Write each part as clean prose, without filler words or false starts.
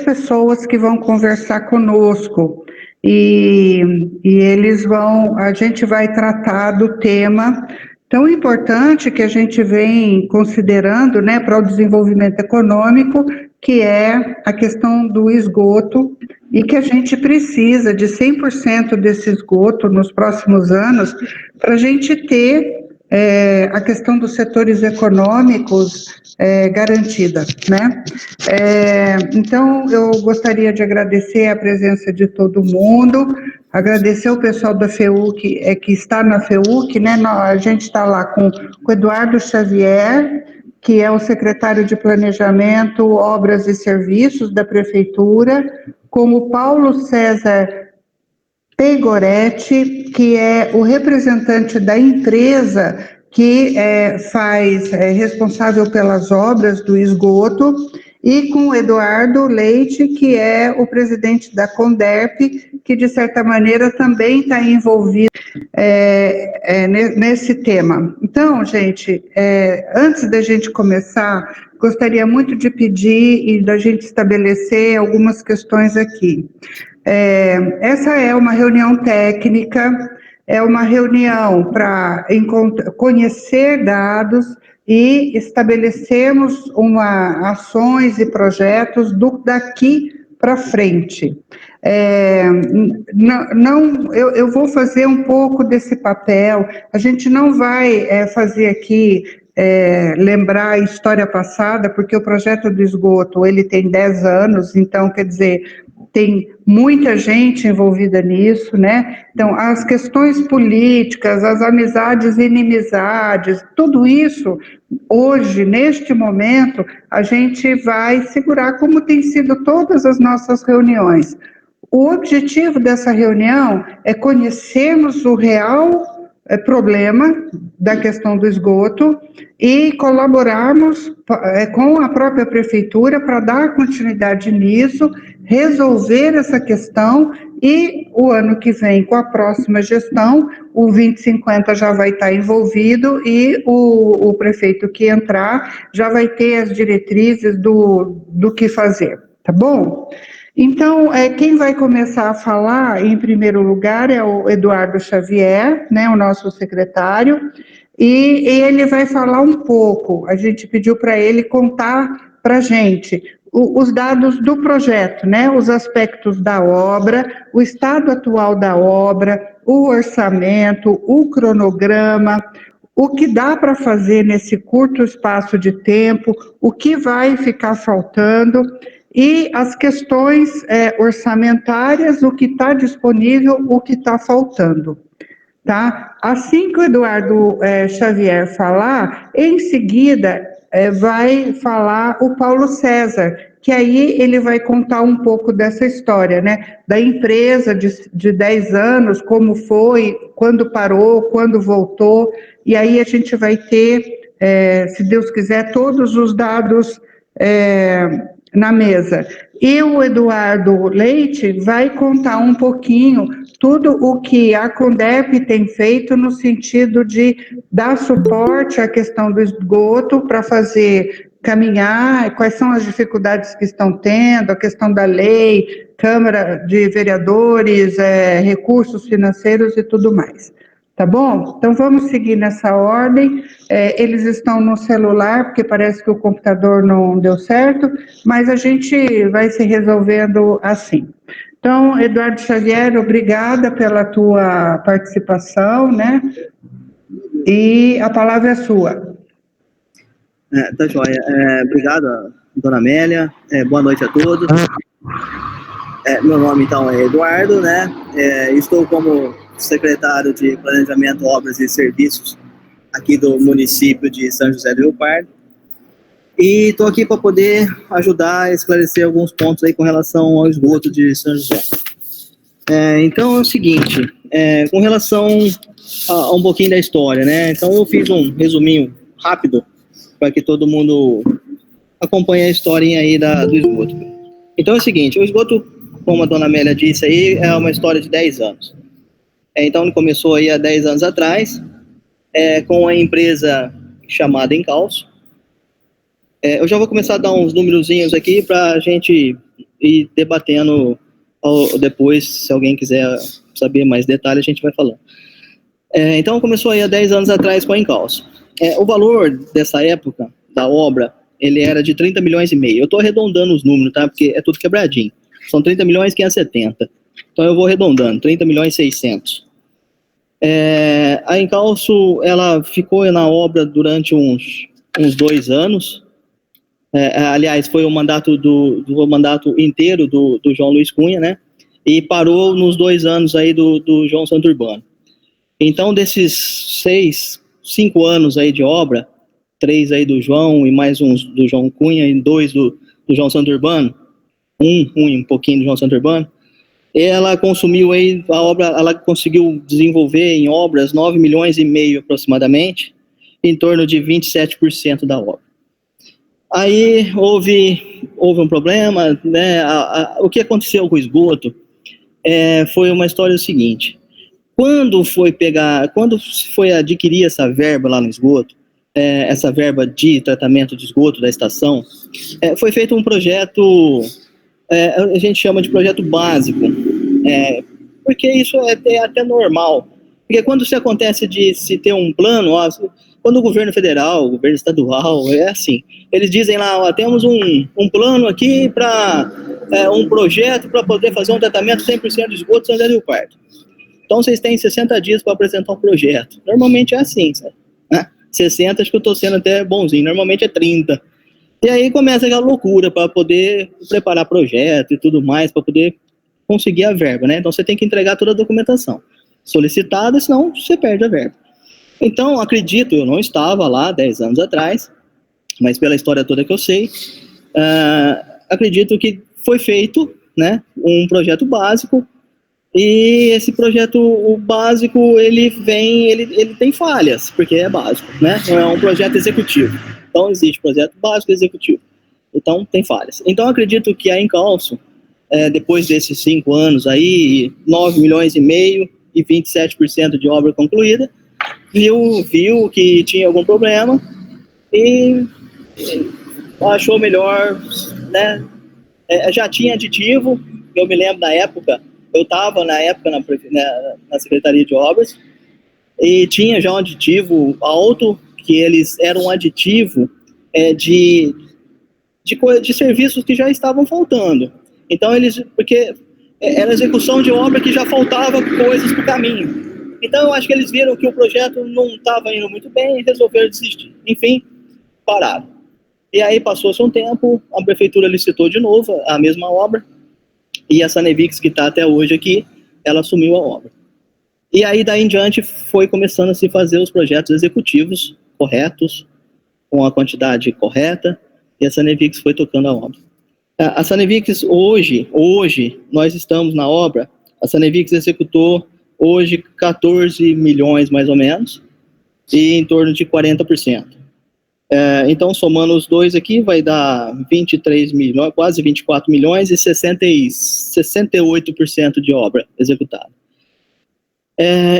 pessoas que vão conversar conosco a gente vai tratar do tema tão importante que a gente vem considerando, né, para o desenvolvimento econômico, que é a questão do esgoto, e que a gente precisa de 100% desse esgoto nos próximos anos para a gente ter a questão dos setores econômicos garantida, né? Então, eu gostaria de agradecer a presença de todo mundo, agradecer o pessoal da FEUC, que está na FEUC, né? A gente está lá com o Eduardo Xavier, que é o secretário de Planejamento, Obras e Serviços da Prefeitura, com o Paulo César Pegoretti, que é o representante da empresa que é responsável pelas obras do esgoto, e com o Eduardo Leite, que é o presidente da Conderp, que de certa maneira também está envolvido nesse tema. Então, gente, antes da gente começar, gostaria muito de pedir e da gente estabelecer algumas questões aqui. Essa é uma reunião técnica, é uma reunião para conhecer dados e estabelecermos ações e projetos daqui para frente. Eu vou fazer um pouco desse papel, a gente não vai fazer aqui lembrar a história passada, porque o projeto do esgoto, ele tem 10 anos, então, quer dizer, tem muita gente envolvida nisso, né? Então, as questões políticas, as amizades e inimizades, tudo isso, hoje, neste momento, a gente vai segurar como tem sido todas as nossas reuniões. O objetivo dessa reunião é conhecermos o real problema da questão do esgoto e colaborarmos com a própria prefeitura para dar continuidade nisso, resolver essa questão, e o ano que vem, com a próxima gestão, o 2050 já vai estar envolvido e o prefeito que entrar já vai ter as diretrizes do que fazer, tá bom? Então, quem vai começar a falar, em primeiro lugar, é o Eduardo Xavier, né, o nosso secretário, e ele vai falar um pouco, a gente pediu para ele contar para a gente os dados do projeto, né, os aspectos da obra, o estado atual da obra, o orçamento, o cronograma, o que dá para fazer nesse curto espaço de tempo, o que vai ficar faltando, e as questões orçamentárias, o que está disponível, o que está faltando. Tá? Assim que o Eduardo Xavier falar, em seguida vai falar o Paulo César, que aí ele vai contar um pouco dessa história, né? Da empresa de 10 anos, como foi, quando parou, quando voltou, e aí a gente vai ter, se Deus quiser, todos os dados na mesa. E o Eduardo Leite vai contar um pouquinho tudo o que a Conderp tem feito no sentido de dar suporte à questão do esgoto para fazer caminhar, quais são as dificuldades que estão tendo, a questão da lei, Câmara de Vereadores, recursos financeiros e tudo mais. Tá bom? Então vamos seguir nessa ordem. Eles estão no celular, porque parece que o computador não deu certo, mas a gente vai se resolvendo assim. Então, Eduardo Xavier, obrigada pela tua participação, né? E a palavra é sua. Tá joia. Obrigado, dona Amélia. Boa noite a todos. Meu nome, então, é Eduardo, né? Estou como secretário de Planejamento, Obras e Serviços aqui do município de São José do Rio Pardo. E estou aqui para poder ajudar a esclarecer alguns pontos aí com relação ao esgoto de São José. Então é o seguinte, com relação a um pouquinho da história, né? Então eu fiz um resuminho rápido para que todo mundo acompanhe a historinha aí do esgoto. Então é o seguinte, o esgoto, como a dona Amélia disse aí, é uma história de 10 anos. Então ele começou aí há 10 anos atrás, com a empresa chamada Encalço. Eu já vou começar a dar uns numerozinhos aqui para a gente e debatendo depois, se alguém quiser saber mais detalhes, a gente vai falando. Então, começou aí há 10 anos atrás com a Encalço. O valor dessa época, da obra, ele era de 30 milhões e meio. Eu estou arredondando os números, tá? Porque é tudo quebradinho. São 30 milhões e 570. Então, eu vou arredondando, 30 milhões e 600. A Encalço, ela ficou na obra durante uns 2 anos. Aliás, foi o mandato mandato inteiro do João Luiz Cunha, né? E parou nos 2 anos aí do João Santurbano. Então, desses 5 anos aí de obra, 3 aí do João e mais uns do João Cunha e 2 do João Santurbano, um pouquinho do João Santurbano, ela consumiu aí, a obra, ela conseguiu desenvolver em obras 9 milhões e meio aproximadamente, em torno de 27% da obra. Aí houve um problema, né? O que aconteceu com o esgoto foi uma história seguinte. Quando foi adquirir essa verba lá no esgoto, essa verba de tratamento de esgoto da estação, foi feito um projeto, a gente chama de projeto básico, porque isso é até normal. Porque quando se acontece de se ter um plano, quando o governo federal, o governo estadual, é assim, eles dizem lá, temos um plano aqui para um projeto para poder fazer um tratamento 100% de esgoto São José do Rio Pardo. Então, vocês têm 60 dias para apresentar um projeto. Normalmente é assim, sabe? 60, acho que eu estou sendo até bonzinho. Normalmente é 30. E aí começa aquela loucura para poder preparar projeto e tudo mais, para poder conseguir a verba, né? Então, você tem que entregar toda a documentação solicitada, senão você perde a verba. Então, acredito, eu não estava lá 10 anos atrás, mas pela história toda que eu sei, acredito que foi feito, né, um projeto básico. E esse projeto básico, ele tem falhas, porque é básico, né? Não é um projeto executivo. Então, existe projeto básico e executivo. Então, tem falhas. Então, acredito que a Encalço, depois desses 5 anos aí, 9 milhões e meio e 27% de obra concluída, viu que tinha algum problema e achou melhor, né? Já tinha aditivo, eu me lembro da época. Eu estava, na época, na Secretaria de Obras, e tinha já um aditivo alto, que eles eram um aditivo de serviços que já estavam faltando. Então, porque era execução de obra que já faltava coisas para o caminho. Então, eu acho que eles viram que o projeto não estava indo muito bem e resolveram desistir. Enfim, pararam. E aí, passou-se um tempo, a prefeitura licitou de novo a mesma obra, e a Sanevix, que está até hoje aqui, ela assumiu a obra. E aí, daí em diante, foi começando a se fazer os projetos executivos corretos, com a quantidade correta, e a Sanevix foi tocando a obra. A Sanevix, hoje, nós estamos na obra, a Sanevix executou hoje 14 milhões, mais ou menos, e em torno de 40%. Então, somando os dois aqui, vai dar 23 milhões, quase 24 milhões e 68% de obra executada.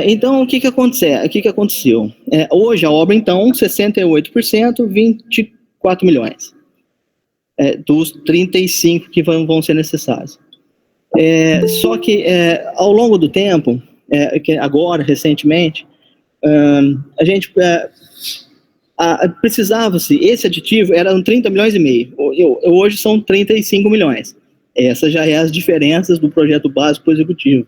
Então, o que aconteceu? Hoje, a obra, então, 68%, 24 milhões. Dos 35 que vão ser necessários. Só que, ao longo do tempo, agora, recentemente, a gente... precisava-se, esse aditivo eram 30 milhões e meio, hoje são 35 milhões. Essas já é as diferenças do projeto básico para o executivo,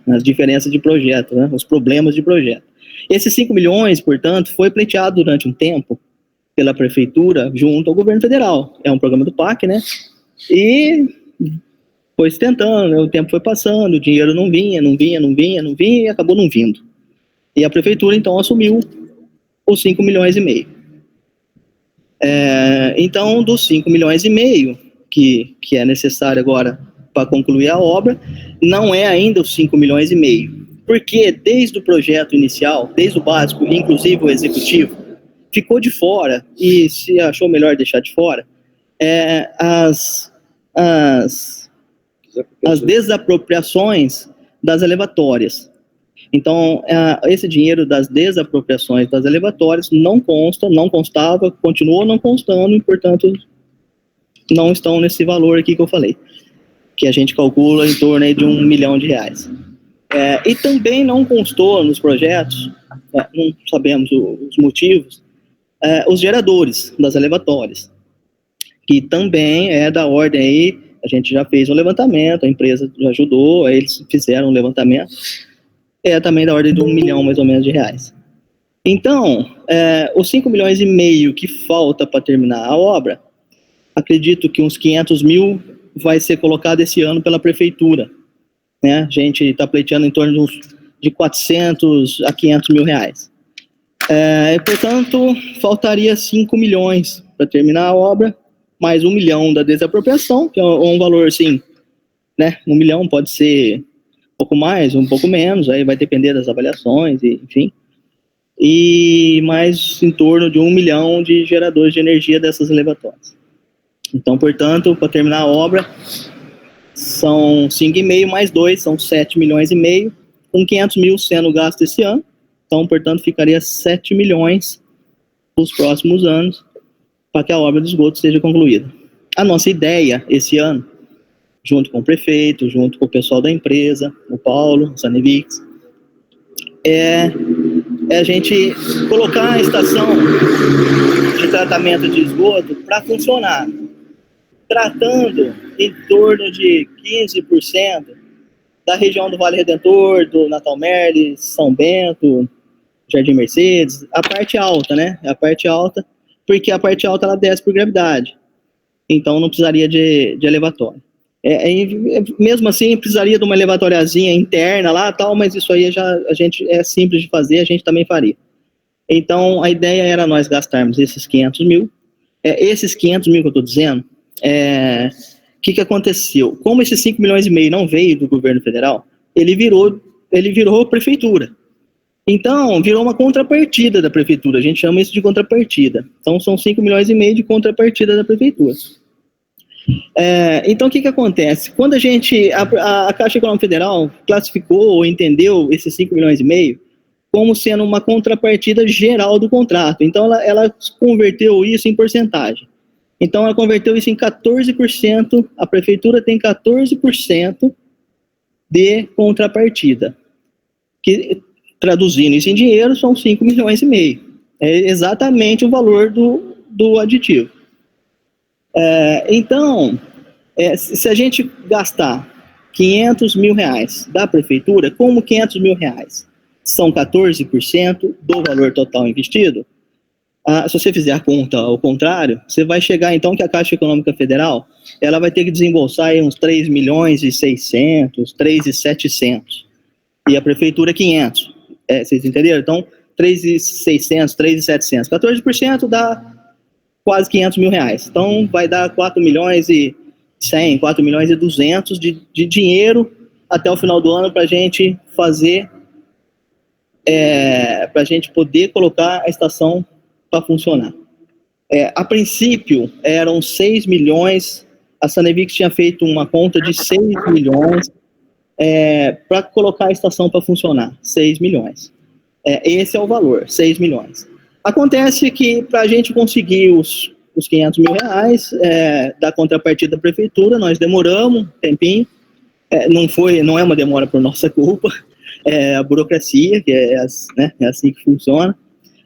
as diferenças de projeto, né? Os problemas de projeto. Esses 5 milhões, portanto, foi pleiteado durante um tempo pela prefeitura junto ao governo federal. É um programa do PAC, né? E foi se tentando, o tempo foi passando, o dinheiro não vinha, e acabou não vindo. E a prefeitura, então, assumiu os 5 milhões e meio. Então, dos 5 milhões e meio que é necessário agora para concluir a obra, não é ainda os 5 milhões e meio, porque desde o projeto inicial, desde o básico, inclusive o executivo, ficou de fora, e se achou melhor deixar de fora, as desapropriações das elevatórias. Então, esse dinheiro das desapropriações das elevatórias não constava, continuou não constando, e, portanto, não estão nesse valor aqui que eu falei, que a gente calcula em torno aí de R$1 milhão. E também não constou nos projetos, não sabemos os motivos, os geradores das elevatórias, que também é da ordem aí, a gente já fez um levantamento, a empresa já ajudou, aí eles fizeram um levantamento, também da ordem de R$1 milhão mais ou menos de reais. Então, os 5,5 milhões que falta para terminar a obra, acredito que uns 500 mil vai ser colocado esse ano pela prefeitura, né? A gente está pleiteando em torno de 400 a 500 mil reais. Portanto, faltaria 5 milhões para terminar a obra, mais 1 milhão da desapropriação, que é um valor, assim, né? 1 milhão pode ser um pouco mais, um pouco menos, aí vai depender das avaliações, enfim. E mais em torno de 1 milhão de geradores de energia dessas elevatórias. Então, portanto, para terminar a obra, são 5,5 mais 2, são 7,5 milhões, com 500 mil sendo gasto esse ano. Então, portanto, ficaria 7 milhões nos próximos anos para que a obra de esgoto seja concluída. A nossa ideia esse ano, junto com o prefeito, junto com o pessoal da empresa, o Paulo, o Sanevix, é a gente colocar a estação de tratamento de esgoto para funcionar, tratando em torno de 15% da região do Vale Redentor, do Natal Merle, São Bento, Jardim Mercedes, a parte alta, né? A parte alta, porque a parte alta ela desce por gravidade, então não precisaria de elevatório. Mesmo assim, precisaria de uma elevatóriazinha interna lá, tal, mas isso aí a gente é simples de fazer, a gente também faria. Então, a ideia era nós gastarmos esses 500 mil. Esses 500 mil que eu estou dizendo, que aconteceu? Como esses 5,5 milhões não veio do governo federal, ele virou prefeitura. Então, virou uma contrapartida da prefeitura, a gente chama isso de contrapartida. Então, são 5,5 milhões de contrapartida da prefeitura. Então, o que acontece? Quando a Caixa Econômica Federal classificou ou entendeu esses 5,5 milhões como sendo uma contrapartida geral do contrato, então ela converteu isso em porcentagem. Então, ela converteu isso em 14%, a prefeitura tem 14% de contrapartida, que, traduzindo isso em dinheiro, são 5,5 milhões. É exatamente o valor do aditivo. Então, se a gente gastar 500 mil reais da prefeitura, como 500 mil reais são 14% do valor total investido, se você fizer a conta ao contrário, você vai chegar então que a Caixa Econômica Federal ela vai ter que desembolsar aí uns 3 milhões e 600, 3 e 700, e a prefeitura 500. Vocês entenderam? Então, 3 e 600, 3 e 700, 14% dá quase 500 mil reais. Então, vai dar 4 milhões e 100, 4 milhões e 200 de dinheiro até o final do ano para a gente fazer, para a gente poder colocar a estação para funcionar. A princípio, eram 6 milhões, a Sanevix tinha feito uma conta de 6 milhões para colocar a estação para funcionar, 6 milhões. Esse é o valor, 6 milhões. Acontece que para a gente conseguir os 500 mil reais da contrapartida da prefeitura, nós demoramos um tempinho, não é uma demora por nossa culpa, a burocracia, que é assim que funciona.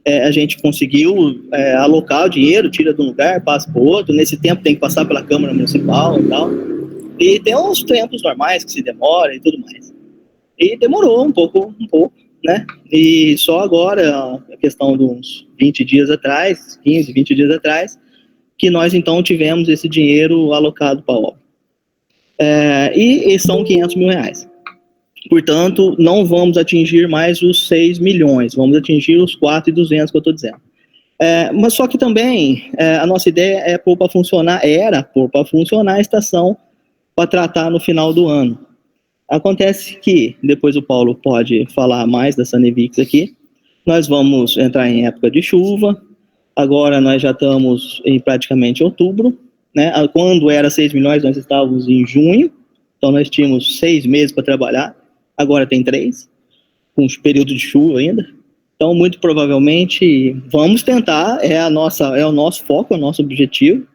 A gente conseguiu alocar o dinheiro, tira de um lugar, passa para o outro, nesse tempo tem que passar pela Câmara Municipal e tal, e tem uns tempos normais que se demora e tudo mais. E demorou um pouco, né? E só agora, a questão de uns 20 dias atrás, 15, 20 dias atrás, que nós então tivemos esse dinheiro alocado para a obra. E são 500 mil reais. Portanto, não vamos atingir mais os 6 milhões, vamos atingir os 4,200 que eu estou dizendo. Mas só que também, a nossa ideia era pôr para funcionar a estação para tratar no final do ano. Acontece que, depois o Paulo pode falar mais da Sanevix aqui, nós vamos entrar em época de chuva, agora nós já estamos em praticamente outubro, né? Quando era 6 milhões, nós estávamos em junho, então nós tínhamos 6 meses para trabalhar, agora tem 3, com os períodos de chuva ainda, então muito provavelmente vamos tentar, é o nosso foco, é o nosso objetivo,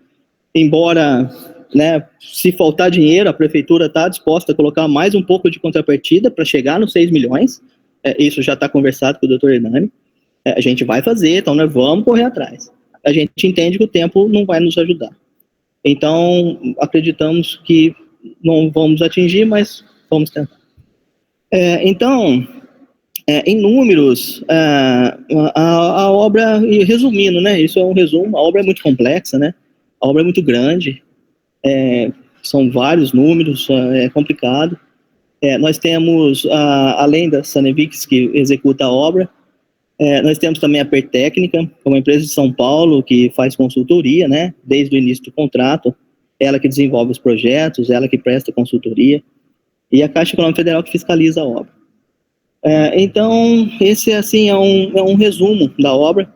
embora, né, se faltar dinheiro, a prefeitura está disposta a colocar mais um pouco de contrapartida para chegar nos 6 milhões, isso já está conversado com o doutor Hernani, a gente vai fazer, então nós vamos correr atrás. A gente entende que o tempo não vai nos ajudar. Então, acreditamos que não vamos atingir, mas vamos tentar. Então, em números, a obra, resumindo, né, isso é um resumo, a obra é muito complexa, né, a obra é muito grande, são vários números, é complicado. Nós temos, além da Sanevix, que executa a obra, nós temos também a Pertécnica, que é uma empresa de São Paulo que faz consultoria, né, desde o início do contrato, ela que desenvolve os projetos, ela que presta consultoria, e a Caixa Econômica Federal que fiscaliza a obra. Então, esse assim, é um resumo da obra.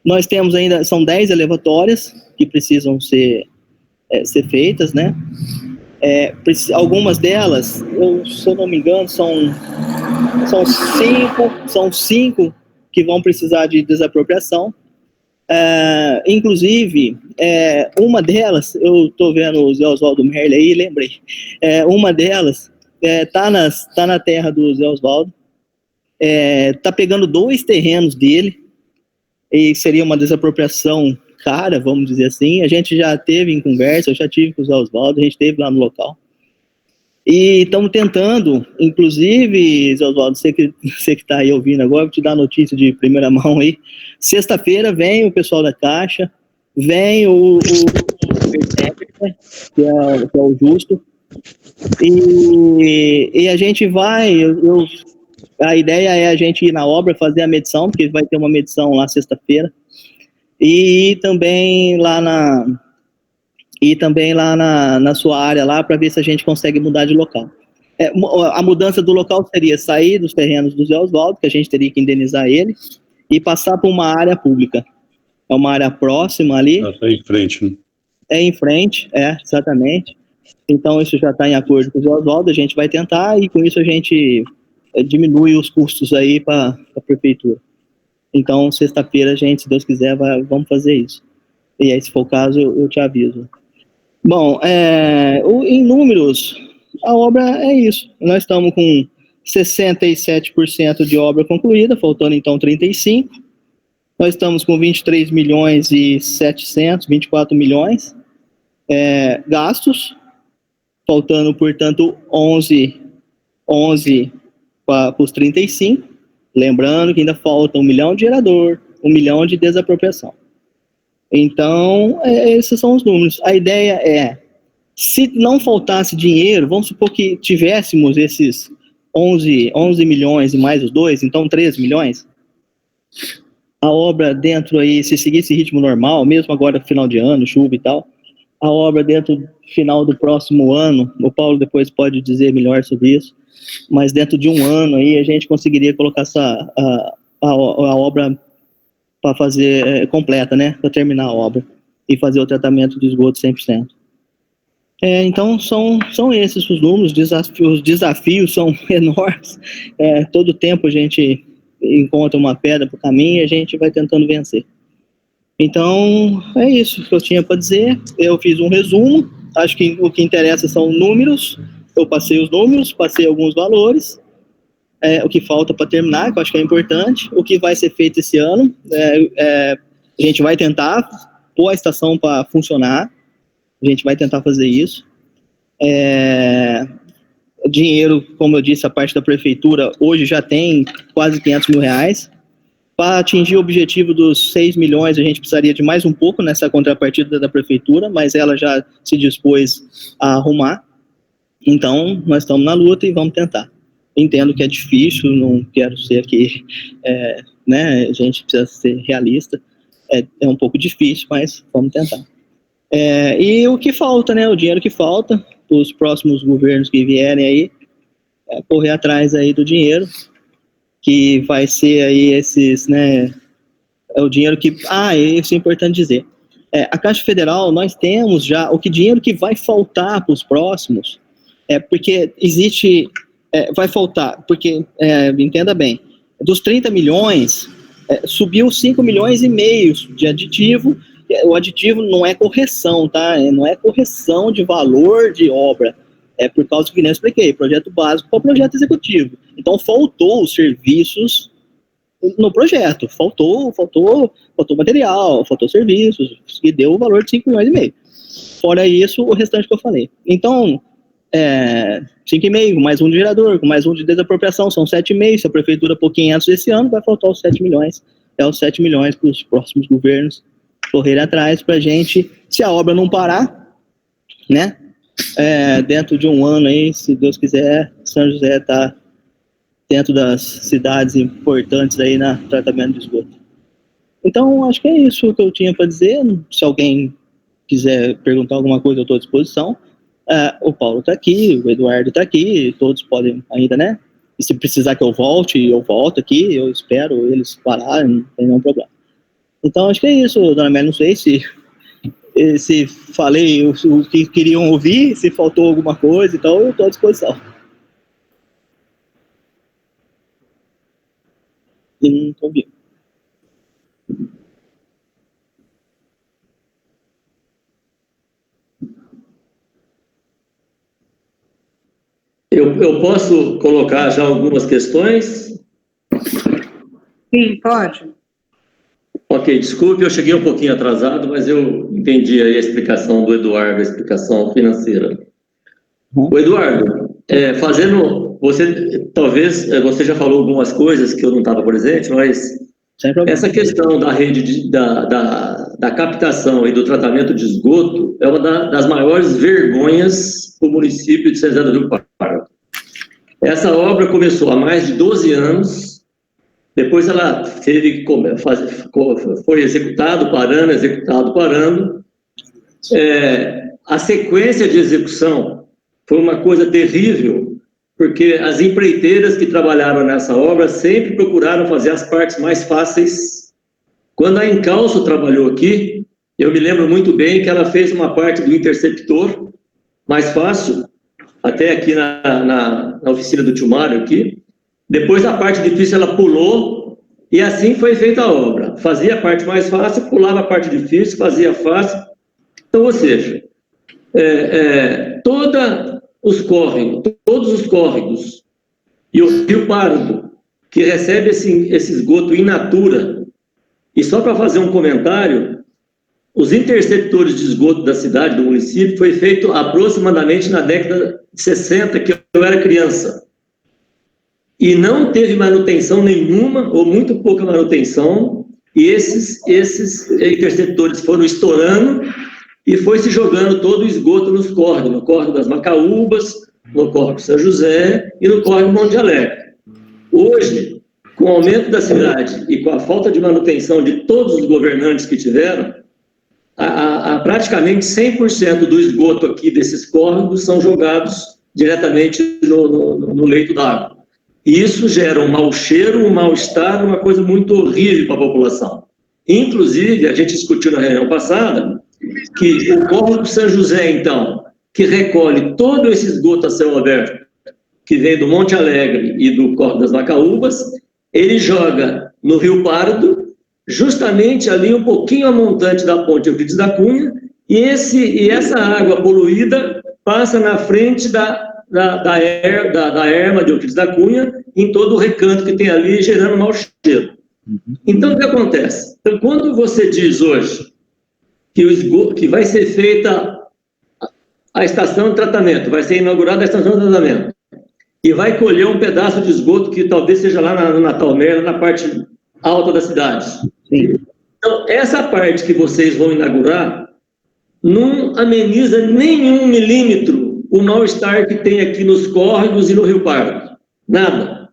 Nós temos ainda, são 10 elevatórias que precisam ser feitas, né? Algumas delas, se eu não me engano, são 5 que vão precisar de desapropriação. Inclusive, uma delas, eu estou vendo o Zé Oswaldo Merli aí, lembrei, uma delas tá na terra do Zé Oswaldo, tá pegando 2 terrenos dele, e seria uma desapropriação cara, vamos dizer assim. A gente já teve em conversa, eu já tive com o Zé Oswaldo, a gente esteve lá no local. E estamos tentando, inclusive, Zé Oswaldo, você que está aí ouvindo agora, vou te dar a notícia de primeira mão aí. Sexta-feira vem o pessoal da Caixa, vem o que é o Justo, e a gente vai, a ideia é a gente ir na obra fazer a medição, porque vai ter uma medição lá sexta-feira, e também lá na sua área lá, para ver se a gente consegue mudar de local. A mudança do local seria sair dos terrenos do Zé Oswaldo, que a gente teria que indenizar ele, e passar para uma área pública. É uma área próxima ali. Está em frente, né? Em frente, exatamente. Então isso já está em acordo com o Zé Oswaldo, a gente vai tentar, e com isso a gente diminui os custos aí para a prefeitura. Então, sexta-feira, a gente, se Deus quiser, vamos fazer isso. E aí, se for o caso, eu te aviso. Bom, em números, a obra é isso. Nós estamos com 67% de obra concluída, faltando então 35%. Nós estamos com 23 milhões e 700, 24 milhões gastos, faltando, portanto, 11 para os 35. Lembrando que ainda falta 1 milhão de gerador, 1 milhão de desapropriação. Então, esses são os números. A ideia é, se não faltasse dinheiro, vamos supor que tivéssemos esses 11 milhões e mais os 2, então 13 milhões, a obra dentro aí, se seguisse ritmo normal, mesmo agora final de ano, chuva e tal, a obra dentro do final do próximo ano, o Paulo depois pode dizer melhor sobre isso, mas dentro de um ano aí a gente conseguiria colocar a obra para fazer completa, né, para terminar a obra e fazer o tratamento do esgoto 100%. Então são esses os números, os desafios são enormes, todo tempo a gente encontra uma pedra para o caminho e a gente vai tentando vencer. Então é isso que eu tinha para dizer. Eu fiz um resumo, acho que o que interessa são números. Eu passei os números, passei alguns valores, o que falta para terminar, que eu acho que é importante, o que vai ser feito esse ano, a gente vai tentar pôr a estação para funcionar, a gente vai tentar fazer isso. Dinheiro, como eu disse, a parte da prefeitura, hoje já tem quase 500 mil reais. Para atingir o objetivo dos 6 milhões, a gente precisaria de mais um pouco nessa contrapartida da prefeitura, mas ela já se dispôs a arrumar. Então, nós estamos na luta e vamos tentar. Entendo que é difícil, não quero ser aqui, né, a gente precisa ser realista, é um pouco difícil, mas vamos tentar. E o que falta, né, o dinheiro que falta, os próximos governos que vierem aí, correr atrás aí do dinheiro, que vai ser aí esses, né, é o dinheiro que, isso é importante dizer, a Caixa Federal, nós temos já, dinheiro que vai faltar para os próximos, porque existe, vai faltar, porque, entenda bem, dos 30 milhões, subiu 5 milhões e meio de aditivo, o aditivo não é correção, tá? Não é correção de valor de obra. É por causa que nem eu expliquei, projeto básico para projeto executivo. Então, faltou os serviços no projeto. Faltou material, faltou serviços, que deu o valor de 5,5 milhões. Fora isso, o restante que eu falei. Então, 5,5, mais um de gerador, com mais um de desapropriação, são 7,5. Se a prefeitura pôr 500 esse ano, vai faltar os 7 milhões. É os 7 milhões para os próximos governos correrem atrás para a gente, se a obra não parar, né? Dentro de um ano aí, se Deus quiser, São José está dentro das cidades importantes aí na tratamento de esgoto. Então, acho que é isso que eu tinha para dizer. Se alguém quiser perguntar alguma coisa, eu estou à disposição. O Paulo está aqui, o Eduardo está aqui, todos podem ainda, né? E se precisar que eu volte, eu volto aqui, eu espero eles pararem, não tem nenhum problema. Então, acho que é isso, dona Amélia, não sei se falei o que queriam ouvir, se faltou alguma coisa, então eu estou à disposição. E não estou ouvindo. Eu posso colocar já algumas questões? Sim, pode. Ok, desculpe, eu cheguei um pouquinho atrasado, mas eu entendi aí a explicação do Eduardo, a explicação financeira. O Eduardo, talvez você já falou algumas coisas que eu não estava presente, mas essa questão da rede da captação e do tratamento de esgoto é uma das maiores vergonhas do município de São José do Rio Pardo. Essa obra começou há mais de 12 anos, depois ela foi executado, parando. A sequência de execução foi uma coisa terrível, porque as empreiteiras que trabalharam nessa obra sempre procuraram fazer as partes mais fáceis. Quando a Encalço trabalhou aqui, eu me lembro muito bem que ela fez uma parte do interceptor mais fácil, até aqui na oficina do tio Mário aqui. Depois a parte difícil ela pulou e assim foi feita a obra. Fazia a parte mais fácil, pulava a parte difícil, fazia fácil. Então, ou seja, todos os córregos e o Rio Pardo, que recebe esse esgoto in natura, e só para fazer um comentário, os interceptores de esgoto da cidade, do município, foi feito aproximadamente na década de 60, que eu era criança. E não teve manutenção nenhuma, ou muito pouca manutenção, e esses interceptores foram estourando e foi se jogando todo o esgoto nos córregos, no córrego das Macaúbas, no córrego São José e no córrego Monte Alegre. Hoje, com o aumento da cidade e com a falta de manutenção de todos os governantes que tiveram, praticamente 100% do esgoto aqui desses córregos são jogados diretamente no leito d'água. E isso gera um mau cheiro, um mal-estar, uma coisa muito horrível para a população. Inclusive, a gente discutiu na reunião passada que o córrego São José, então, que recolhe todo esse esgoto a céu aberto, que vem do Monte Alegre e do córrego das Macaúbas, ele joga no Rio Pardo, justamente ali um pouquinho a montante da ponte Euclides da Cunha, e essa água poluída passa na frente da erma de Euclides da Cunha, em todo o recanto que tem ali, gerando mau cheiro. Então, o que acontece? Então, quando você diz hoje que vai ser feita a estação de tratamento, vai ser inaugurada a estação de tratamento, e vai colher um pedaço de esgoto que talvez seja lá no Natal Merla, na parte alta da cidade. Sim. Então, essa parte que vocês vão inaugurar não ameniza nenhum milímetro o mal-estar que tem aqui nos córregos e no Rio Pardo. Nada.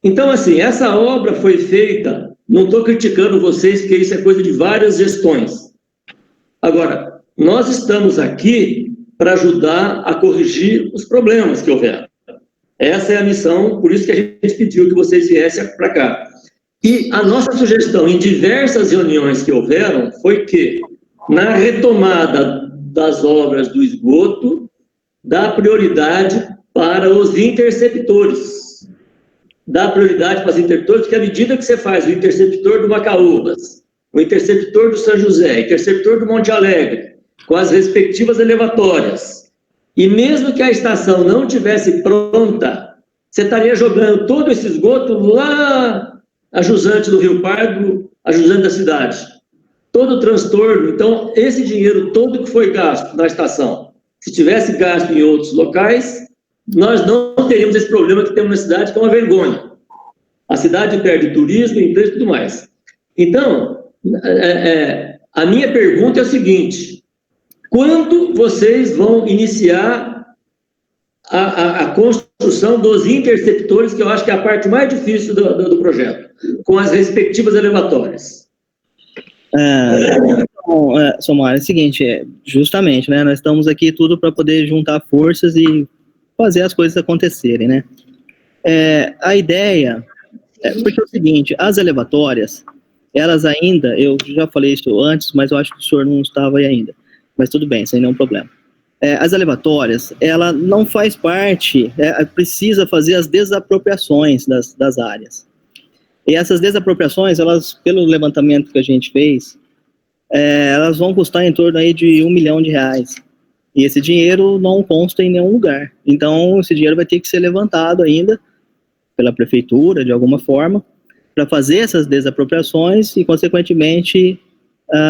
Então, assim, essa obra foi feita, não estou criticando vocês, porque isso é coisa de várias gestões. Agora, nós estamos aqui para ajudar a corrigir os problemas que houveram. Essa é a missão, por isso que a gente pediu que vocês viessem para cá. E a nossa sugestão em diversas reuniões que houveram foi que, na retomada das obras do esgoto, dá prioridade para os interceptores. Dá prioridade para os interceptores, porque à medida que você faz o interceptor do Macaúbas, o interceptor do São José, interceptor do Monte Alegre, com as respectivas elevatórias, e mesmo que a estação não tivesse pronta, você estaria jogando todo esse esgoto lá a jusante do Rio Pardo, a jusante da cidade. Todo o transtorno. Então, esse dinheiro todo que foi gasto na estação, se tivesse gasto em outros locais, nós não teríamos esse problema que temos na cidade, que é uma vergonha. A cidade perde turismo, emprego e tudo mais. Então, a minha pergunta é o seguinte: quando vocês vão iniciar a construção dos interceptores, que eu acho que é a parte mais difícil do projeto, com as respectivas elevatórias? Somário, é o seguinte, justamente, né, nós estamos aqui tudo para poder juntar forças e fazer as coisas acontecerem, né? A ideia, porque é o seguinte, as elevatórias, elas ainda, eu já falei isso antes, mas eu acho que o senhor não estava aí ainda, mas tudo bem, isso aí não é um problema. As elevatórias, ela não faz parte, precisa fazer as desapropriações das áreas. E essas desapropriações, elas, pelo levantamento que a gente fez, elas vão custar em torno aí de R$1 milhão. E esse dinheiro não consta em nenhum lugar. Então, esse dinheiro vai ter que ser levantado ainda pela prefeitura, de alguma forma, para fazer essas desapropriações e, consequentemente,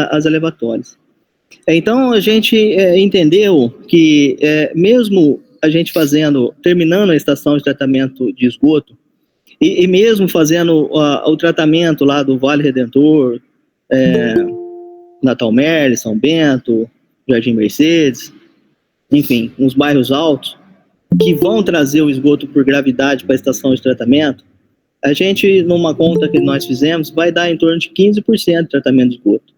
as elevatórias. Então, a gente entendeu que, mesmo a gente terminando a estação de tratamento de esgoto, e mesmo fazendo o tratamento lá do Vale Redentor, Natal Merle, São Bento, Jardim Mercedes, enfim, uns bairros altos, que vão trazer o esgoto por gravidade para a estação de tratamento, a gente, numa conta que nós fizemos, vai dar em torno de 15% de tratamento de esgoto.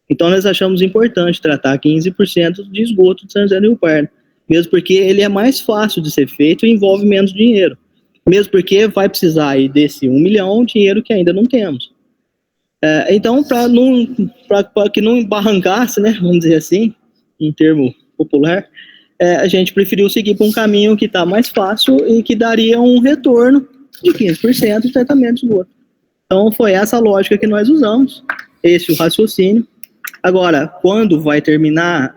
Então, nós achamos importante tratar 15% de esgoto de São José do Rio Pardo, mesmo porque ele é mais fácil de ser feito e envolve menos dinheiro. Mesmo porque vai precisar aí desse 1 milhão, dinheiro que ainda não temos. Então, para que não embarrancasse, né, vamos dizer assim, em termo popular, a gente preferiu seguir por um caminho que está mais fácil e que daria um retorno de 15% de tratamento de esgoto. Então, foi essa a lógica que nós usamos, esse o raciocínio. Agora, quando vai terminar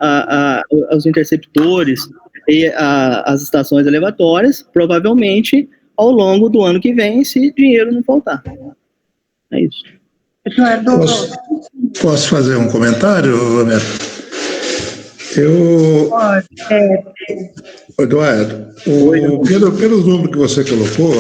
os interceptores e as estações elevatórias, provavelmente ao longo do ano que vem, se dinheiro não faltar. É isso. Posso fazer um comentário, Roberto? Eduardo, pelo número que você colocou,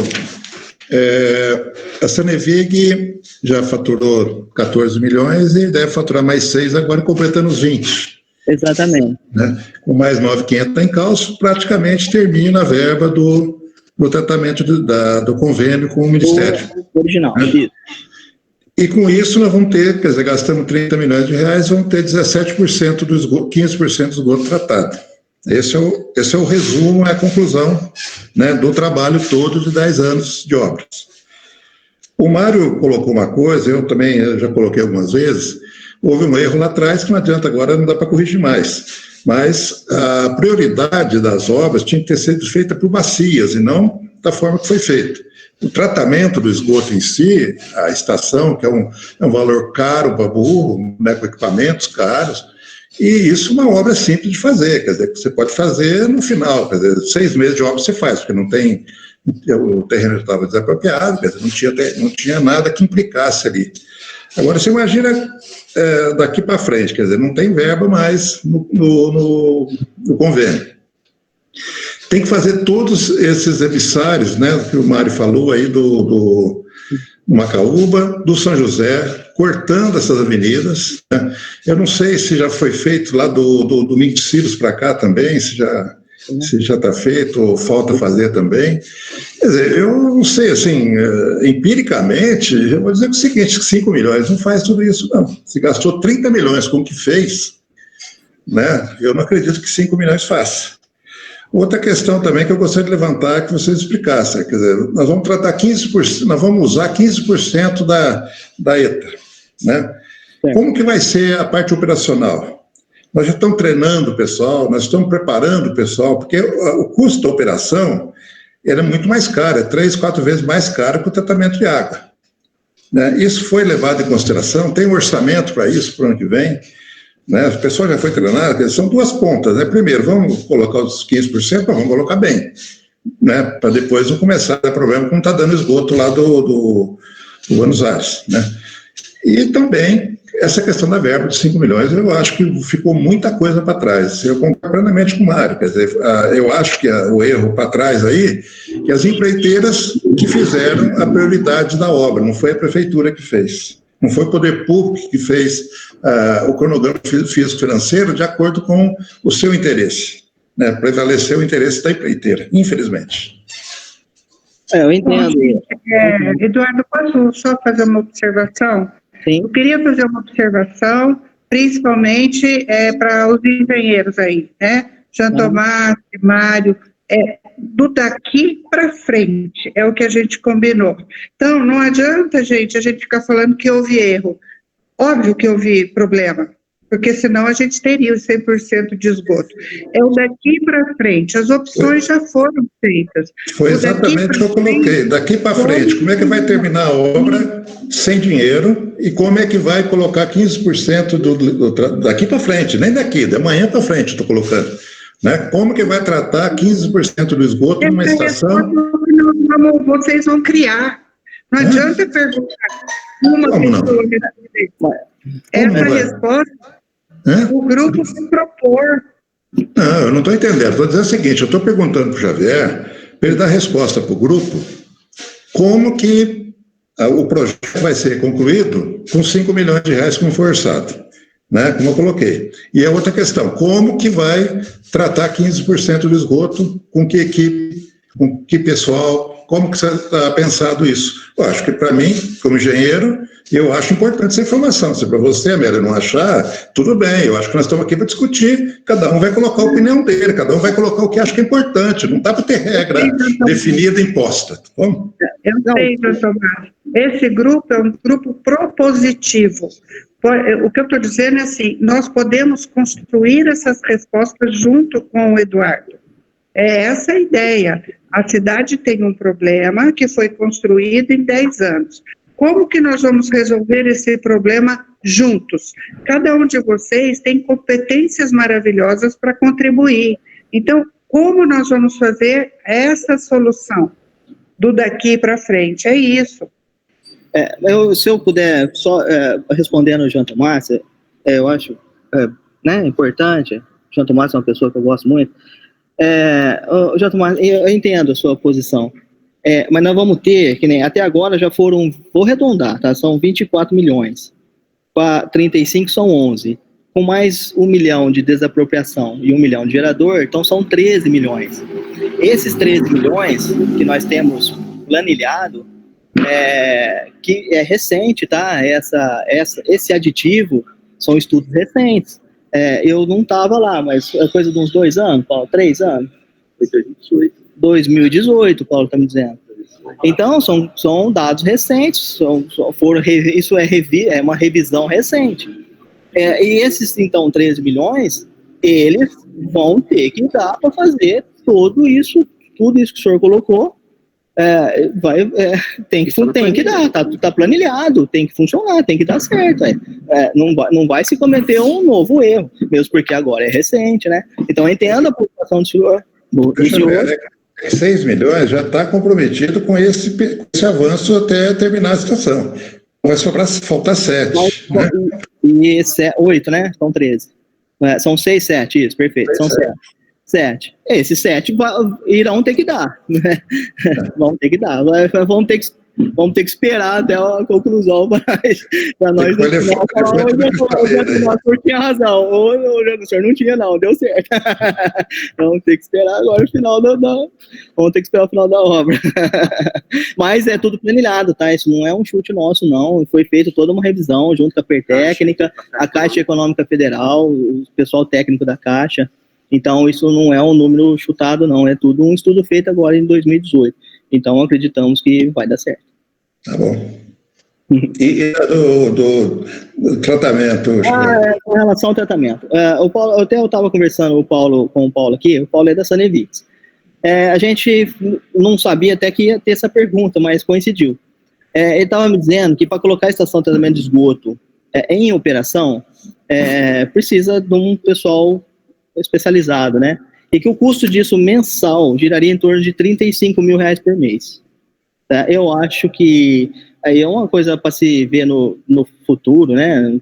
a Sanevig já faturou 14 milhões e deve faturar mais 6 agora, completando os 20. Exatamente. Né? Com mais 9.500 em cálculo, praticamente termina a verba do tratamento do convênio com o Ministério. Original, né? Isso. E com isso nós vamos ter, quer dizer, gastamos 30 milhões de reais, vamos ter 17% do esgoto, 15% do esgoto tratado. Esse é o resumo, é a conclusão, né, do trabalho todo de 10 anos de obras. O Mário colocou uma coisa, eu também já coloquei algumas vezes, houve um erro lá atrás que não adianta agora, não dá para corrigir mais. Mas a prioridade das obras tinha que ter sido feita por bacias e não da forma que foi feito. O tratamento do esgoto em si, a estação, que é um valor caro para burro, né, com equipamentos caros, e isso é uma obra simples de fazer, quer dizer, você pode fazer no final, quer dizer, 6 meses de obra você faz, porque não tem, o terreno estava desapropriado, quer dizer, não tinha nada que implicasse ali. Agora, você imagina daqui para frente, quer dizer, não tem verba mais no convênio. Tem que fazer todos esses emissários, né, que o Mário falou aí do Macaúba, do São José, cortando essas avenidas. Né? Eu não sei se já foi feito lá do Domingos Silos para cá também, se já está feito ou falta fazer também. Quer dizer, eu não sei, assim, empiricamente, eu vou dizer o seguinte, 5 milhões não faz tudo isso, não. Se gastou 30 milhões com o que fez, né, eu não acredito que 5 milhões faça. Outra questão também que eu gostaria de levantar, que vocês explicassem, quer dizer, nós vamos tratar 15%, nós vamos usar 15% da ETA, né? Como que vai ser a parte operacional? Nós já estamos treinando o pessoal, nós estamos preparando o pessoal, porque o custo da operação era muito mais caro, é 3, 4 vezes mais caro que o tratamento de água. né? Isso foi levado em consideração, tem um orçamento para isso para o ano que vem, né? O pessoal já foi treinado, são duas pontas, né? Primeiro, vamos colocar os 15%, mas vamos colocar bem, né? Para depois não começar a dar problema como está dando esgoto lá do Buenos Aires, né? E também essa questão da verba de 5 milhões, eu acho que ficou muita coisa para trás. Eu concordo plenamente com o Mário. Quer dizer, eu acho que o erro para trás aí, que as empreiteiras que fizeram a prioridade da obra, não foi a prefeitura que fez. Não foi o poder público que fez o cronograma físico-financeiro de acordo com o seu interesse, né? Prevaleceu o interesse da empreiteira, infelizmente. Eu entendo. Eduardo, posso só fazer uma observação? Sim. Eu queria fazer uma observação, principalmente para os engenheiros aí, né? Jean Tomás, Mário, do daqui para frente, é o que a gente combinou. Então, não adianta, gente, a gente ficar falando que houve erro. Óbvio que houve problema, porque senão a gente teria os 100% de esgoto. É o daqui para frente, as opções já foram feitas. Foi exatamente o que eu coloquei, daqui para frente, como é que vai terminar a obra sem dinheiro e como é que vai colocar 15% daqui para frente, nem daqui, da manhã para frente estou colocando, né? Como que vai tratar 15% do esgoto numa estação? Vocês vão criar, não adianta perguntar uma pessoa. Essa resposta o grupo se propor. Não, eu não estou entendendo. Estou dizendo o seguinte, eu estou perguntando para o Xavier, para ele dar resposta para o grupo, como que o projeto vai ser concluído com 5 milhões de reais como foi orçado, né? Como eu coloquei. E a outra questão, como que vai tratar 15% do esgoto, com que equipe, com que pessoal, como que está pensado isso? Eu acho que para mim, como engenheiro, eu acho importante essa informação. Se para você, Amélia, não achar, tudo bem, eu acho que nós estamos aqui para discutir, cada um vai colocar a opinião dele, cada um vai colocar o que acha que é importante, não dá para ter regra definida, imposta. Vamos? Eu sei, doutor Márcio, esse grupo é um grupo propositivo. O que eu estou dizendo é assim, nós podemos construir essas respostas junto com o Eduardo. É essa a ideia. A cidade tem um problema que foi construído em 10 anos. Como que nós vamos resolver esse problema juntos? Cada um de vocês tem competências maravilhosas para contribuir. Então, como nós vamos fazer essa solução do daqui para frente? É isso. Se eu puder, só respondendo ao Jean Tomás, eu acho importante. O Jean Tomás é uma pessoa que eu gosto muito. Jean Tomás, eu entendo a sua posição. Mas nós vamos ter, que nem até agora já foram, vou arredondar, tá? São 24 milhões, 35 são 11, com mais 1 milhão de desapropriação e 1 milhão de gerador, então são 13 milhões. Esses 13 milhões que nós temos planilhado, que é recente, tá? Esse aditivo são estudos recentes. Eu não estava lá, mas é coisa de uns 2 anos, Paulo, 3 anos? 2018, Paulo está me dizendo. Então, são dados recentes, isso é uma revisão recente. E esses, então, 13 milhões, eles vão ter que dar para fazer tudo isso que o senhor colocou, tem que dar, tá planilhado, tem que funcionar, tem que dar certo. Não vai se cometer um novo erro, mesmo porque agora é recente, né? Então, entenda a preocupação do senhor. 6 milhões já está comprometido com esse avanço até terminar a situação. Vai faltar 7. Né? E 8, né? São 13. São 6, 7, isso, perfeito. São 7. Esses 7 irão ter que dar. Né? Vão ter que dar. Vamos ter que esperar até a conclusão para nós falar o tinha razão. O senhor não tinha, não, deu certo. Vamos ter que esperar agora o final vamos ter que esperar o final da obra. Mas é tudo planilhado, tá? Isso não é um chute nosso, não. Foi feita toda uma revisão junto com a Pertécnica, a Caixa Econômica Federal, o pessoal técnico da Caixa. Então, isso não é um número chutado, não. É tudo um estudo feito agora em 2018. Então, acreditamos que vai dar certo. Tá bom. E do tratamento? Com relação ao tratamento. O Paulo, eu estava conversando com o Paulo aqui, o Paulo é da Sanevix. A gente não sabia até que ia ter essa pergunta, mas coincidiu. Ele estava me dizendo que para colocar a estação de tratamento de esgoto em operação, precisa de um pessoal especializado, né? E que o custo disso mensal giraria em torno de R$35 mil por mês. Tá? Eu acho que aí é uma coisa para se ver no futuro, né?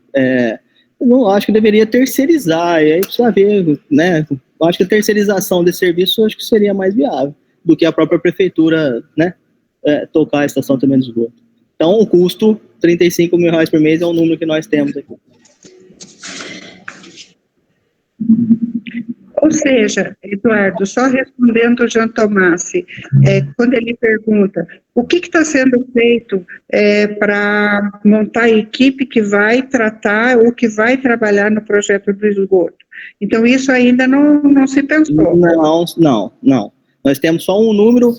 Eu não acho que deveria terceirizar, e aí precisa ver, né? Eu acho que a terceirização desse serviço acho que seria mais viável do que a própria prefeitura, né? Tocar a estação também de esgoto. Então, o custo, R$35 mil por mês, é o número que nós temos aqui. Ou seja, Eduardo, só respondendo o Jean Tomassi, quando ele pergunta o que está sendo feito para montar a equipe que vai tratar ou que vai trabalhar no projeto do esgoto. Então, isso ainda não se pensou. Não. Nós temos só um número,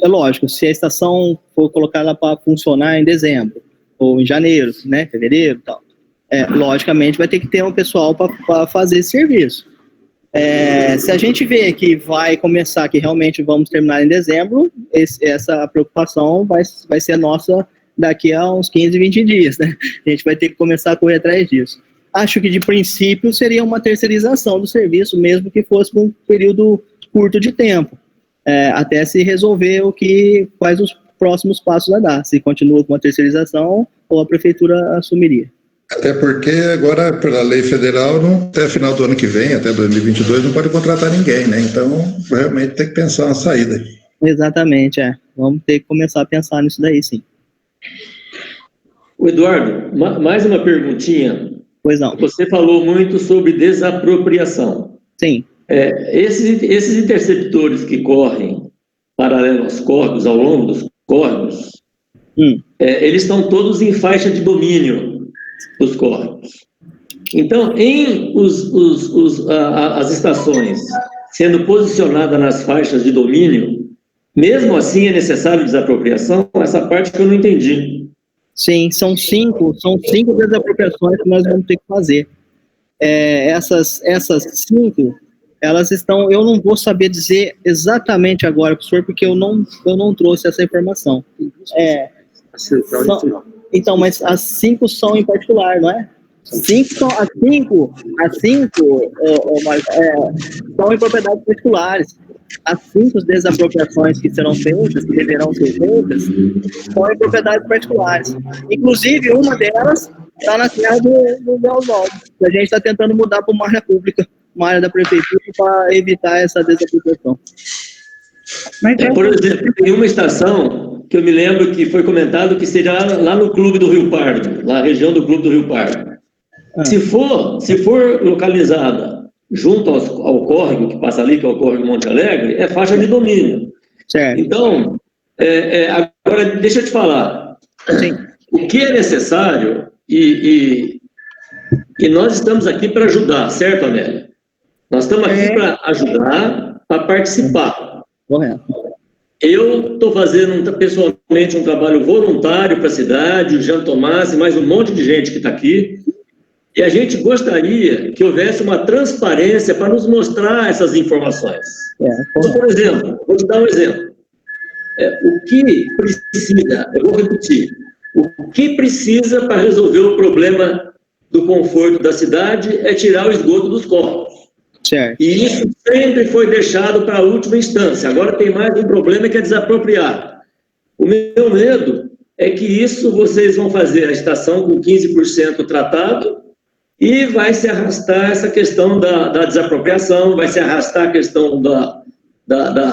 lógico, se a estação for colocada para funcionar em dezembro, ou em janeiro, né, fevereiro e tal, logicamente vai ter que ter um pessoal para fazer esse serviço. Se a gente vê que vai começar, que realmente vamos terminar em dezembro, essa preocupação vai ser nossa daqui a uns 15, 20 dias, né? A gente vai ter que começar a correr atrás disso. Acho que, de princípio, seria uma terceirização do serviço, mesmo que fosse por um período curto de tempo, até se resolver quais os próximos passos a dar, se continua com a terceirização ou a prefeitura assumiria. Até porque agora, pela lei federal, até final do ano que vem, até 2022, não pode contratar ninguém, né? Então, realmente tem que pensar uma saída. Exatamente, Vamos ter que começar a pensar nisso daí, sim. O Eduardo, mais uma perguntinha. Pois não. Você falou muito sobre desapropriação. Sim. Esses interceptores que correm paralelo aos córregos, ao longo dos córregos, eles estão todos em faixa de domínio dos córregos. Então, as estações sendo posicionadas nas faixas de domínio, mesmo assim é necessário desapropriação? Essa parte que eu não entendi. Sim, são cinco desapropriações que nós vamos ter que fazer. Essas 5, elas estão, eu não vou saber dizer exatamente agora, professor, porque eu não trouxe essa informação. Então, mas as 5 são em particular, não é? As 5 são em propriedades particulares. As 5 desapropriações que serão feitas, que deverão ser feitas, são em propriedades particulares. Inclusive, uma delas está na terra do Oswaldo, que a gente está tentando mudar para uma área pública, uma área da prefeitura, para evitar essa desapropriação. Por exemplo, tem uma estação que eu me lembro que foi comentado que seria lá no Clube do Rio Pardo, na região do Clube do Rio Pardo. Se for localizada junto ao córrego que passa ali, que é o córrego Monte Alegre, é faixa de domínio. Certo. Então, agora deixa eu te falar. Sim. O que é necessário, e nós estamos aqui para ajudar, certo, Amélia? Nós estamos aqui para ajudar, para participar. Correto. Eu estou fazendo pessoalmente um trabalho voluntário para a cidade, o Jean Tomassi, mais um monte de gente que está aqui, e a gente gostaria que houvesse uma transparência para nos mostrar essas informações. Então, por exemplo, vou te dar um exemplo. O que precisa, eu vou repetir, o que precisa para resolver o problema do conforto da cidade é tirar o esgoto dos córregos. Certo. E isso sempre foi deixado para a última instância. Agora tem mais um problema que é desapropriar. O meu medo é que isso vocês vão fazer a estação com 15% tratado e vai se arrastar essa questão da desapropriação, vai se arrastar a questão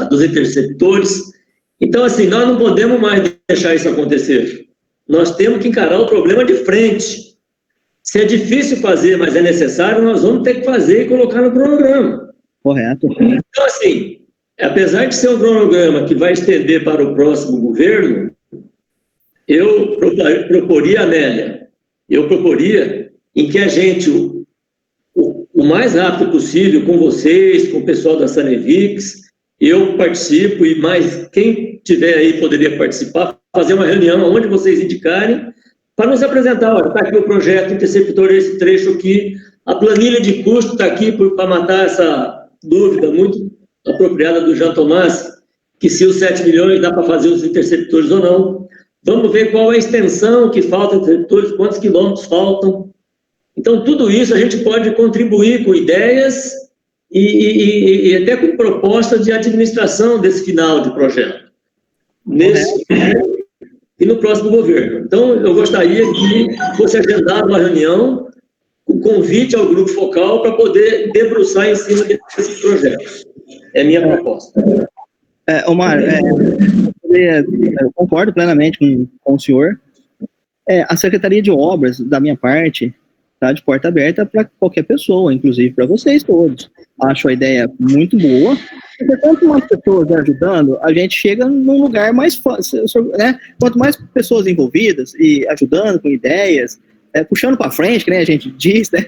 dos interceptores. Então, assim, nós não podemos mais deixar isso acontecer. Nós temos que encarar o problema de frente. Se é difícil fazer, mas é necessário, nós vamos ter que fazer e colocar no cronograma. Correto. Então, assim, apesar de ser um cronograma que vai estender para o próximo governo, eu proporia, Amélia, em que a gente, o mais rápido possível, com vocês, com o pessoal da Sanevix, eu participo e mais quem tiver aí poderia participar, fazer uma reunião onde vocês indicarem, para nos apresentar, olha, está aqui o projeto interceptor, esse trecho aqui, a planilha de custo está aqui para matar essa dúvida muito apropriada do Jean Tomassi, que se os 7 milhões dá para fazer os interceptores ou não. vamos ver qual é a extensão que falta entre todos, quantos quilômetros faltam. Então, tudo isso a gente pode contribuir com ideias e até com proposta de administração desse final de projeto, e no próximo governo. Então, eu gostaria que fosse agendada uma reunião com convite ao grupo focal para poder debruçar em cima desses projetos. É a minha proposta. Omar, eu concordo plenamente com o senhor. A Secretaria de Obras, da minha parte, está de porta aberta para qualquer pessoa, inclusive para vocês todos. Acho a ideia muito boa. Porque quanto mais pessoas ajudando, a gente chega num lugar mais fácil, né? Quanto mais pessoas envolvidas e ajudando com ideias, puxando para frente, que nem a gente diz, né?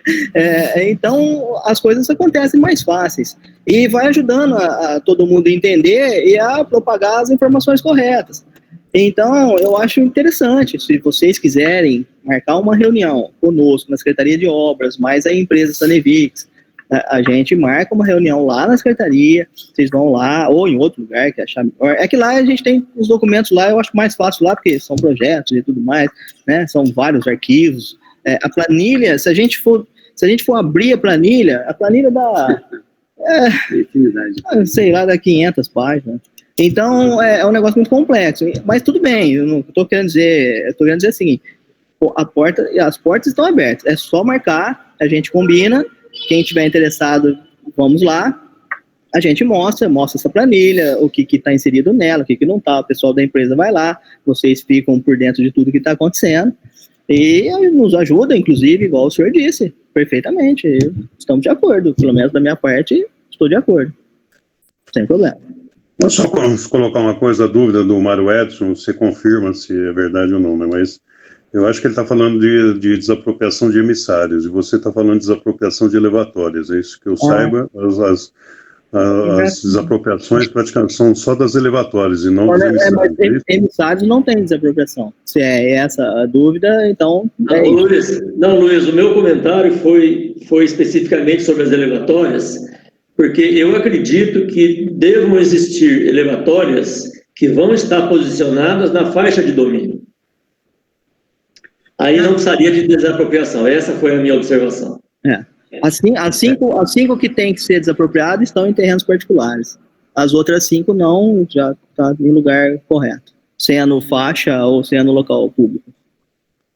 Então as coisas acontecem mais fáceis e vai ajudando a todo mundo a entender e a propagar as informações corretas. Então eu acho interessante, se vocês quiserem marcar uma reunião conosco na Secretaria de Obras, mais a empresa Sanevix, a gente marca uma reunião lá na secretaria, vocês vão lá, ou em outro lugar que achar melhor. É que lá a gente tem os documentos lá, eu acho mais fácil lá, porque são projetos e tudo mais, né? São vários arquivos. A planilha, se a gente for abrir a planilha dá, sei lá, dá 500 páginas. Então, é um negócio muito complexo. Mas tudo bem, eu não estou querendo dizer, eu estou querendo dizer o seguinte, as portas estão abertas, é só marcar, a gente combina. Quem tiver interessado, vamos lá, a gente mostra essa planilha, o que está inserido nela, o que não está, o pessoal da empresa vai lá, vocês ficam por dentro de tudo que está acontecendo, e nos ajuda, inclusive, igual o senhor disse, perfeitamente, estamos de acordo, pelo menos da minha parte, estou de acordo, sem problema. Vou só colocar uma coisa, a dúvida do Mário Edson, você confirma se é verdade ou não, né? Mas eu acho que ele está falando de desapropriação de emissários, e você está falando de desapropriação de elevatórias, é isso que eu saiba, as desapropriações praticamente são só das elevatórias e não dos emissários. Mas emissários não tem desapropriação, se é essa a dúvida, então... Luiz, o meu comentário foi especificamente sobre as elevatórias, porque eu acredito que devam existir elevatórias que vão estar posicionadas na faixa de domínio. Aí não precisaria de desapropriação. Essa foi a minha observação. As cinco que tem que ser desapropriadas estão em terrenos particulares. As outras 5 não, já está em lugar correto. Sendo faixa ou sendo local público.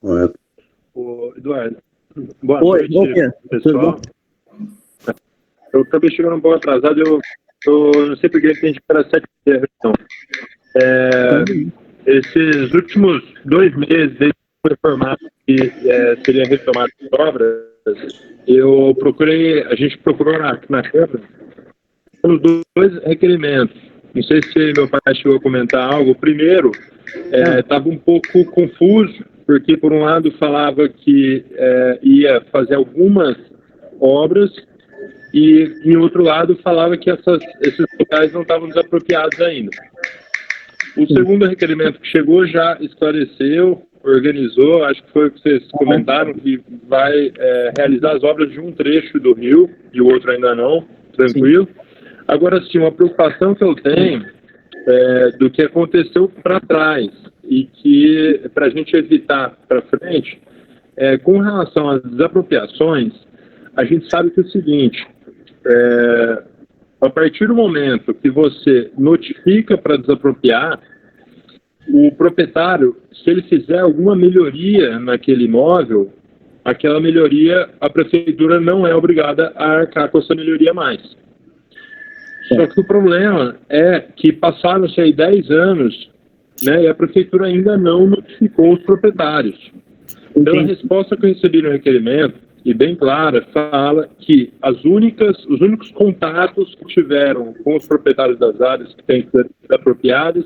Correto. Eduardo, boa noite, pessoal. Eu acabei chegando um pouco atrasado, eu não sei porque a gente espera 7 dias. Então, esses últimos 2 meses, desde que foi informado que seria retomado as obras, a gente procurou na Câmara os 2 requerimentos. Não sei se meu pai chegou a comentar algo. O primeiro estava um pouco confuso, porque por um lado falava que ia fazer algumas obras, e em outro lado falava que esses locais não estavam desapropriados ainda. O segundo requerimento que chegou já esclareceu, organizou, acho que foi o que vocês comentaram, que vai realizar as obras de um trecho do rio, e o outro ainda não, tranquilo. Sim. Agora sim, uma preocupação que eu tenho do que aconteceu para trás, e que, para a gente evitar para frente, com relação às desapropriações, a gente sabe que é o seguinte, a partir do momento que você notifica para desapropriar, o proprietário, se ele fizer alguma melhoria naquele imóvel, aquela melhoria, a prefeitura não é obrigada a arcar com essa melhoria mais. Só que o problema é que passaram-se aí 10 anos, né, e a prefeitura ainda não notificou os proprietários. Então, a resposta que eu recebi no requerimento, e bem clara, fala que os únicos contatos que tiveram com os proprietários das áreas que têm que ser apropriadas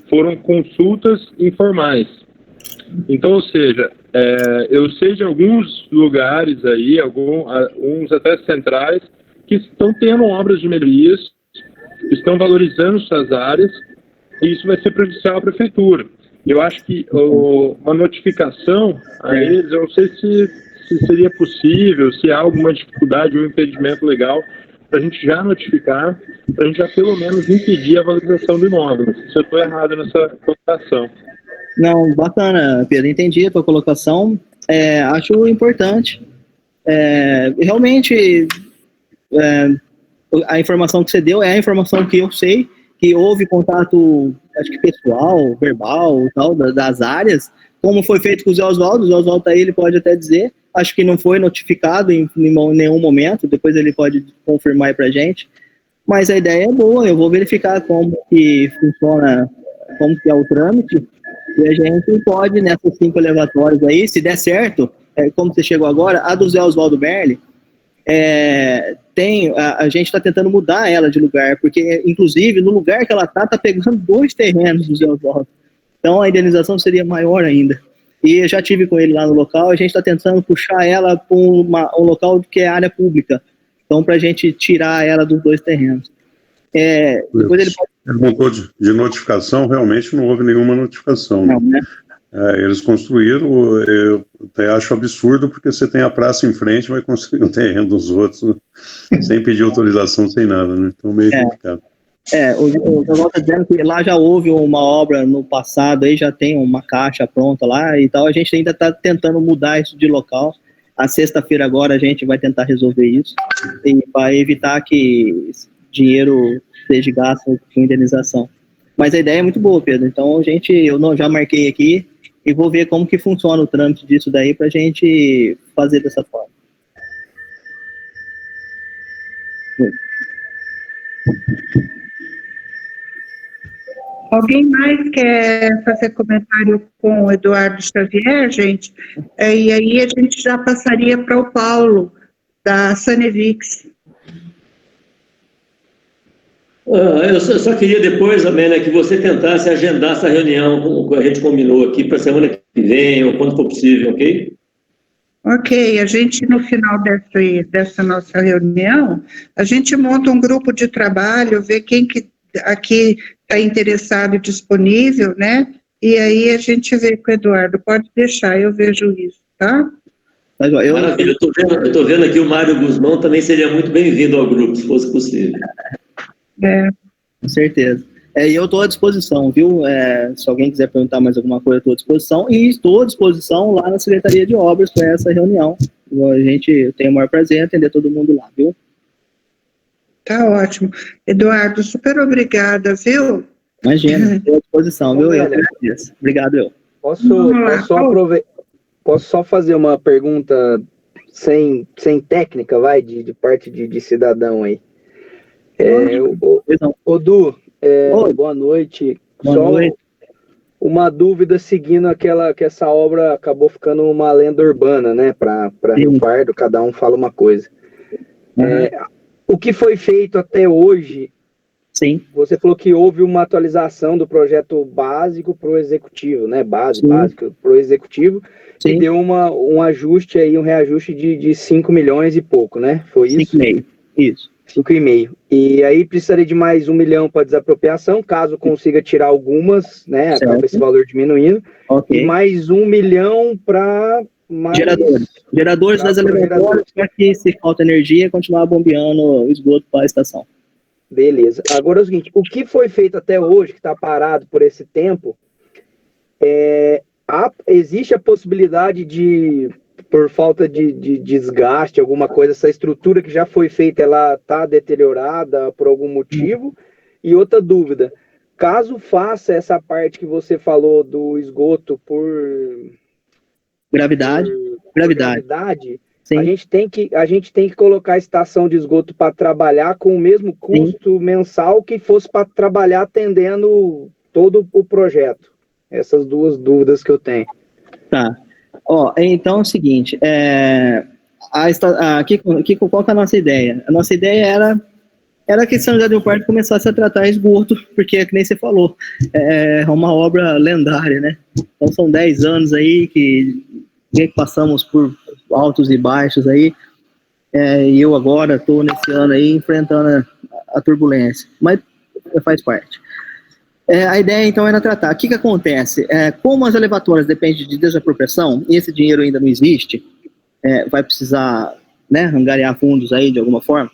foram consultas informais. Então, ou seja, eu sei de alguns lugares aí, alguns até centrais, que estão tendo obras de melhorias, estão valorizando suas áreas, e isso vai ser prejudicial à prefeitura. Eu acho que uma notificação a eles, eu não sei se seria possível, se há alguma dificuldade ou impedimento legal, para a gente já notificar, para a gente já pelo menos impedir a valorização do imóvel. Se eu estou errado nessa colocação. Não, bacana, Pedro, entendi a tua colocação, acho importante. Realmente, a informação que você deu é a informação que eu sei, que houve contato, acho que pessoal, verbal, tal, das áreas, como foi feito com o Zé Oswaldo tá aí, ele pode até dizer, acho que não foi notificado em nenhum momento, depois ele pode confirmar aí pra gente, mas a ideia é boa, eu vou verificar como que funciona, como que é o trâmite, e a gente pode, nessas 5 elevatórias aí, se der certo, como você chegou agora, a do Zé Oswaldo Merli, a gente está tentando mudar ela de lugar, porque, inclusive, no lugar que ela está pegando 2 terrenos do Zé Oswaldo. Então, a indenização seria maior ainda. E eu já tive com ele lá no local, a gente está tentando puxar ela para um local que é área pública. Então, para a gente tirar ela dos 2 terrenos. Depois ele perguntou de notificação, realmente não houve nenhuma notificação. Não, né? Eles construíram, eu até acho absurdo, porque você tem a praça em frente, vai construir um terreno dos outros, né? Sem pedir autorização, sem nada, né? Então, meio complicado. O Oswaldo está dizendo que lá já houve uma obra no passado, aí já tem uma caixa pronta lá e tal, a gente ainda está tentando mudar isso de local. A sexta-feira agora a gente vai tentar resolver isso, e para evitar que dinheiro seja gasto com indenização. Mas a ideia é muito boa, Pedro, então eu já marquei aqui e vou ver como que funciona o trâmite disso daí para a gente fazer dessa forma. Alguém mais quer fazer comentário com o Eduardo Xavier, gente? E aí a gente já passaria para o Paulo, da Sanevix. Eu só queria depois, Amélia, que você tentasse agendar essa reunião, como a gente combinou aqui, para a semana que vem, ou quando for possível, ok? Ok, a gente no final dessa nossa reunião, a gente monta um grupo de trabalho, vê quem que aqui está interessado e disponível, né? E aí a gente vê com o Eduardo, pode deixar, eu vejo isso, tá? Maravilha, eu estou vendo aqui o Mário Guzmão também seria muito bem-vindo ao grupo, se fosse possível. Com certeza. E eu estou à disposição, viu? Se alguém quiser perguntar mais alguma coisa, eu estou à disposição. E estou à disposição lá na Secretaria de Obras para essa reunião. Eu tenho o maior prazer em atender todo mundo lá, viu? Tá ótimo. Eduardo, super obrigada, viu? Imagina, estou à disposição, viu? Eu agradeço. Obrigado, eu. Posso só fazer uma pergunta sem técnica, de parte de cidadão aí? Du, boa noite. Boa noite. Uma dúvida seguindo que essa obra acabou ficando uma lenda urbana, né? Para Rio Pardo, cada um fala uma coisa. O que foi feito até hoje? Sim. Você falou que houve uma atualização do projeto básico para o executivo, né? Básico para o executivo. Sim. E deu um ajuste aí, um reajuste de 5 milhões e pouco, né? Foi isso? 5,5. Isso. 5,5. E aí precisaria de mais 1 milhão para desapropriação, caso consiga tirar algumas, né? Acaba esse valor diminuindo. Okay. E mais 1 milhão para geradores das elevatórias, para que, se falta energia, continuar bombeando o esgoto para a estação. Beleza. Agora é o seguinte, o que foi feito até hoje, que está parado por esse tempo, existe a possibilidade de, por falta de desgaste, alguma coisa, essa estrutura que já foi feita, ela está deteriorada por algum motivo? E outra dúvida, caso faça essa parte que você falou do esgoto por gravidade, sim, a gente tem que colocar a estação de esgoto para trabalhar com o mesmo custo, sim, mensal que fosse para trabalhar atendendo todo o projeto. Essas duas dúvidas que eu tenho. Tá. Então é o seguinte, qual que é a nossa ideia? A nossa ideia era que São José do Rio Pardo começasse a tratar esgoto, porque é que nem você falou, é uma obra lendária, né? Então são 10 anos aí que passamos por altos e baixos aí, e eu agora estou nesse ano aí enfrentando a turbulência, mas faz parte. A ideia, então, era tratar. O que acontece? Como as elevatórias dependem de desapropriação, e esse dinheiro ainda não existe, vai precisar, né, angariar fundos aí de alguma forma,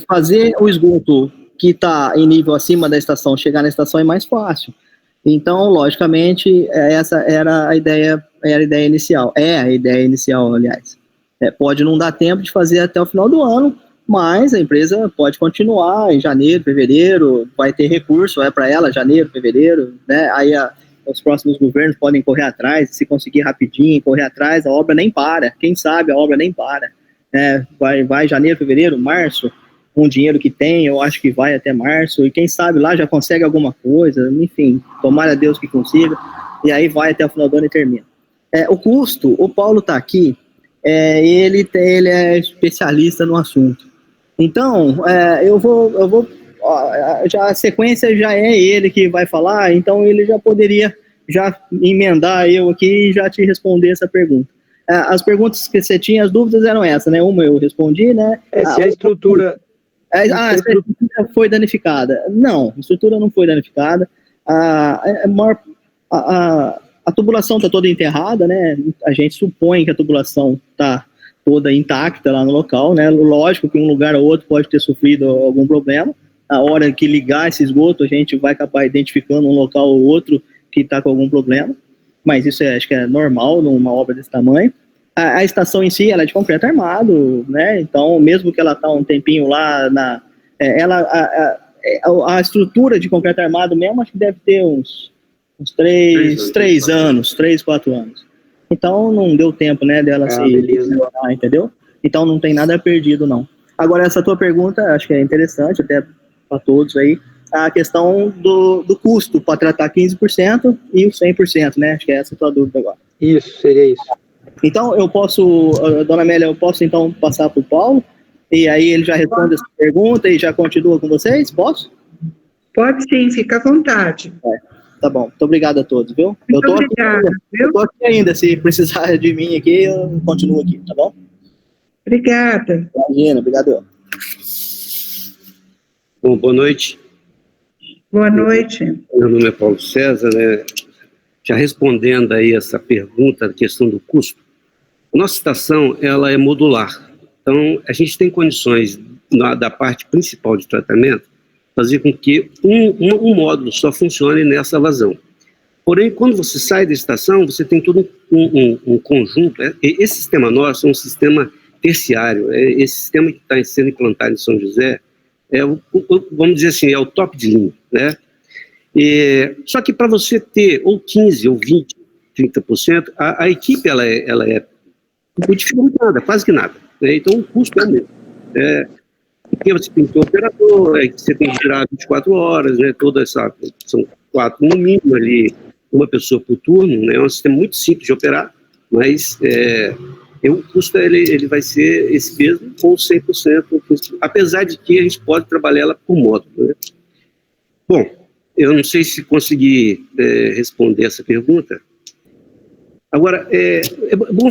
fazer o esgoto que está em nível acima da estação chegar na estação é mais fácil. Então, logicamente, essa era a ideia inicial. É a ideia inicial, aliás. Pode não dar tempo de fazer até o final do ano, mas a empresa pode continuar em janeiro, fevereiro, vai ter recurso, para ela, janeiro, fevereiro, né? Aí os próximos governos podem correr atrás, se conseguir rapidinho, correr atrás, a obra nem para. Quem sabe a obra nem para. Vai janeiro, fevereiro, março, com o dinheiro que tem, eu acho que vai até março, e quem sabe lá já consegue alguma coisa, enfim, tomara a Deus que consiga, e aí vai até o final do ano e termina. O custo, o Paulo está aqui, ele é especialista no assunto. Então, eu vou já a sequência já é ele que vai falar, então ele já poderia já emendar eu aqui e já te responder essa pergunta. As perguntas que você tinha, as dúvidas eram essas, né? Uma eu respondi, né? Se a estrutura... a estrutura foi danificada. Não, a estrutura não foi danificada. A tubulação está toda enterrada, né? A gente supõe que a tubulação está toda intacta lá no local, né? Lógico que um lugar ou outro pode ter sofrido algum problema. A hora que ligar esse esgoto, a gente vai acabar identificando um local ou outro que está com algum problema. Mas isso acho que é normal numa obra desse tamanho. A estação em si, ela é de concreto armado, né? Então, mesmo que ela está um tempinho lá, a estrutura de concreto armado mesmo, acho que deve ter uns 3 anos, 3, 4 anos. Então, não deu tempo, né, dela se melhorar, entendeu? Então, não tem nada perdido, não. Agora, essa tua pergunta, acho que é interessante, até para todos aí, a questão do custo para tratar 15% e o 100%, né? Acho que é essa a tua dúvida agora. Isso, seria isso. Então, eu posso, dona Amélia, eu posso então passar para o Paulo, e aí ele já responde essa pergunta e já continua com vocês? Posso? Pode sim, fica à vontade. Tá bom, muito obrigado a todos, viu? Eu tô aqui ainda, se precisar de mim aqui, eu continuo aqui, tá bom? Obrigada. Imagina, obrigado. Bom, boa noite. Boa noite. Meu nome é Paulo César, né? Já respondendo aí essa pergunta, a questão do custo, a nossa estação, ela é modular. Então, a gente tem condições, da parte principal de tratamento, fazer com que um módulo só funcione nessa vazão. Porém, quando você sai da estação, você tem todo um conjunto. Esse sistema nosso é um sistema terciário. Esse sistema que está sendo implantado em São José vamos dizer assim, é o top de linha, né? Só que para você ter ou 15%, ou 20%, 30%, a equipe ela é muito nada, quase que nada, né? Então o custo é o mesmo. Porque você tem que ter operador, você tem que girar 24 horas, né? São 4 no mínimo ali, uma pessoa por turno, né? É um sistema muito simples de operar, mas o custo ele vai ser esse mesmo, ou 100%, apesar de que a gente pode trabalhar ela por módulo, né? Bom, eu não sei se consegui responder essa pergunta. Agora, é bom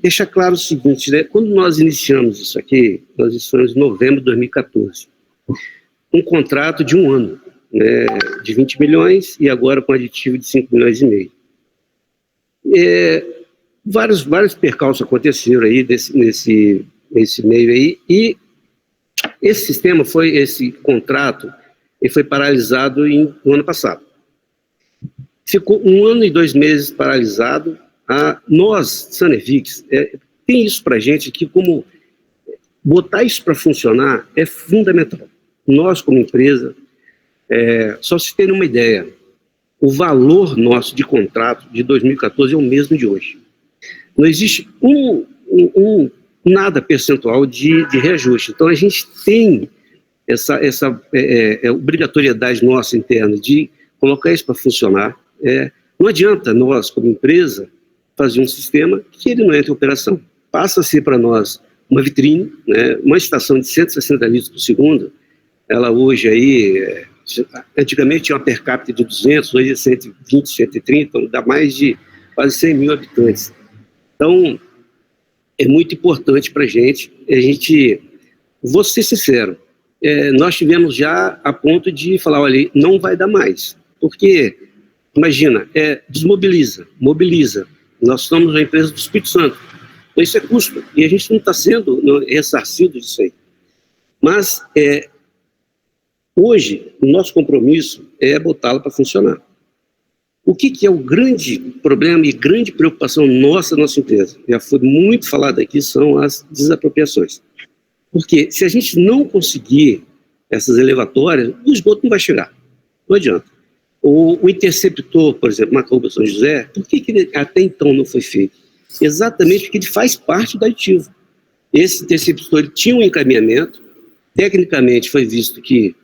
deixar claro o seguinte, né? Quando nós iniciamos isso aqui, nós iniciamos em novembro de 2014, um contrato de 1 ano, né, de 20 milhões, e agora com aditivo de 5,5 milhões. Vários percalços aconteceram aí nesse meio aí, e esse contrato, ele foi paralisado no ano passado. Ficou 1 ano e 2 meses paralisado. Nós, Sanervix, tem isso para a gente que como botar isso para funcionar é fundamental. Nós, como empresa, só se ter uma ideia, o valor nosso de contrato de 2014 é o mesmo de hoje. Não existe nada percentual de reajuste. Então, a gente tem essa obrigatoriedade nossa interna de colocar isso para funcionar. Não adianta nós, como empresa, fazer um sistema que ele não entra em operação. Passa a ser para nós uma vitrine, né? Uma estação de 160 litros por segundo, ela hoje aí, antigamente tinha uma per capita de 200, hoje é 120, 130, então dá mais de quase 100 mil habitantes. Então, é muito importante para a gente, vou ser sincero, nós tivemos já a ponto de falar, olha, não vai dar mais, porque, imagina, mobiliza, nós somos uma empresa do Espírito Santo, então isso é custo, e a gente não está sendo ressarcido disso aí. Mas, hoje, o nosso compromisso é botá-la para funcionar. O que é o grande problema e grande preocupação nossa empresa? Já foi muito falado aqui, são as desapropriações. Porque se a gente não conseguir essas elevatórias, o esgoto não vai chegar, não adianta. O interceptor, por exemplo, Macaúba São José, por que ele até então não foi feito? Exatamente porque ele faz parte do aditivo. Esse interceptor ele tinha um encaminhamento, tecnicamente foi visto que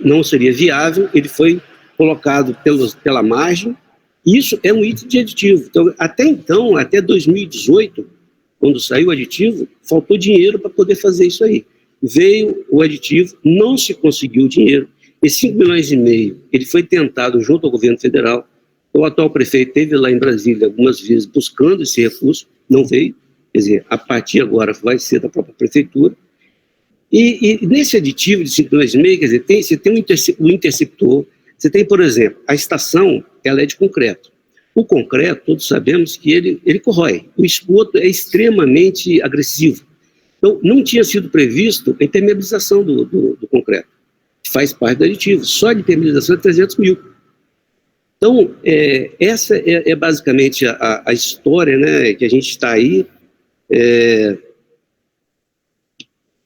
não seria viável, ele foi colocado pela margem. Isso é um item de aditivo. Então, até 2018, quando saiu o aditivo, faltou dinheiro para poder fazer isso aí. Veio o aditivo, não se conseguiu o dinheiro, e 5,5 milhões ele foi tentado junto ao governo federal. O atual prefeito esteve lá em Brasília algumas vezes buscando esse recurso, não veio. Quer dizer, a partir agora vai ser da própria prefeitura. E nesse aditivo de 5,5 milhões, quer dizer, você tem um interceptor. Você tem, por exemplo, a estação, ela é de concreto. O concreto, todos sabemos que ele corrói. O esgoto é extremamente agressivo. Então, não tinha sido previsto a impermeabilização do concreto, que faz parte do aditivo. Só de impermeabilização é 300 mil. Então, essa é basicamente a história, né, que a gente está aí.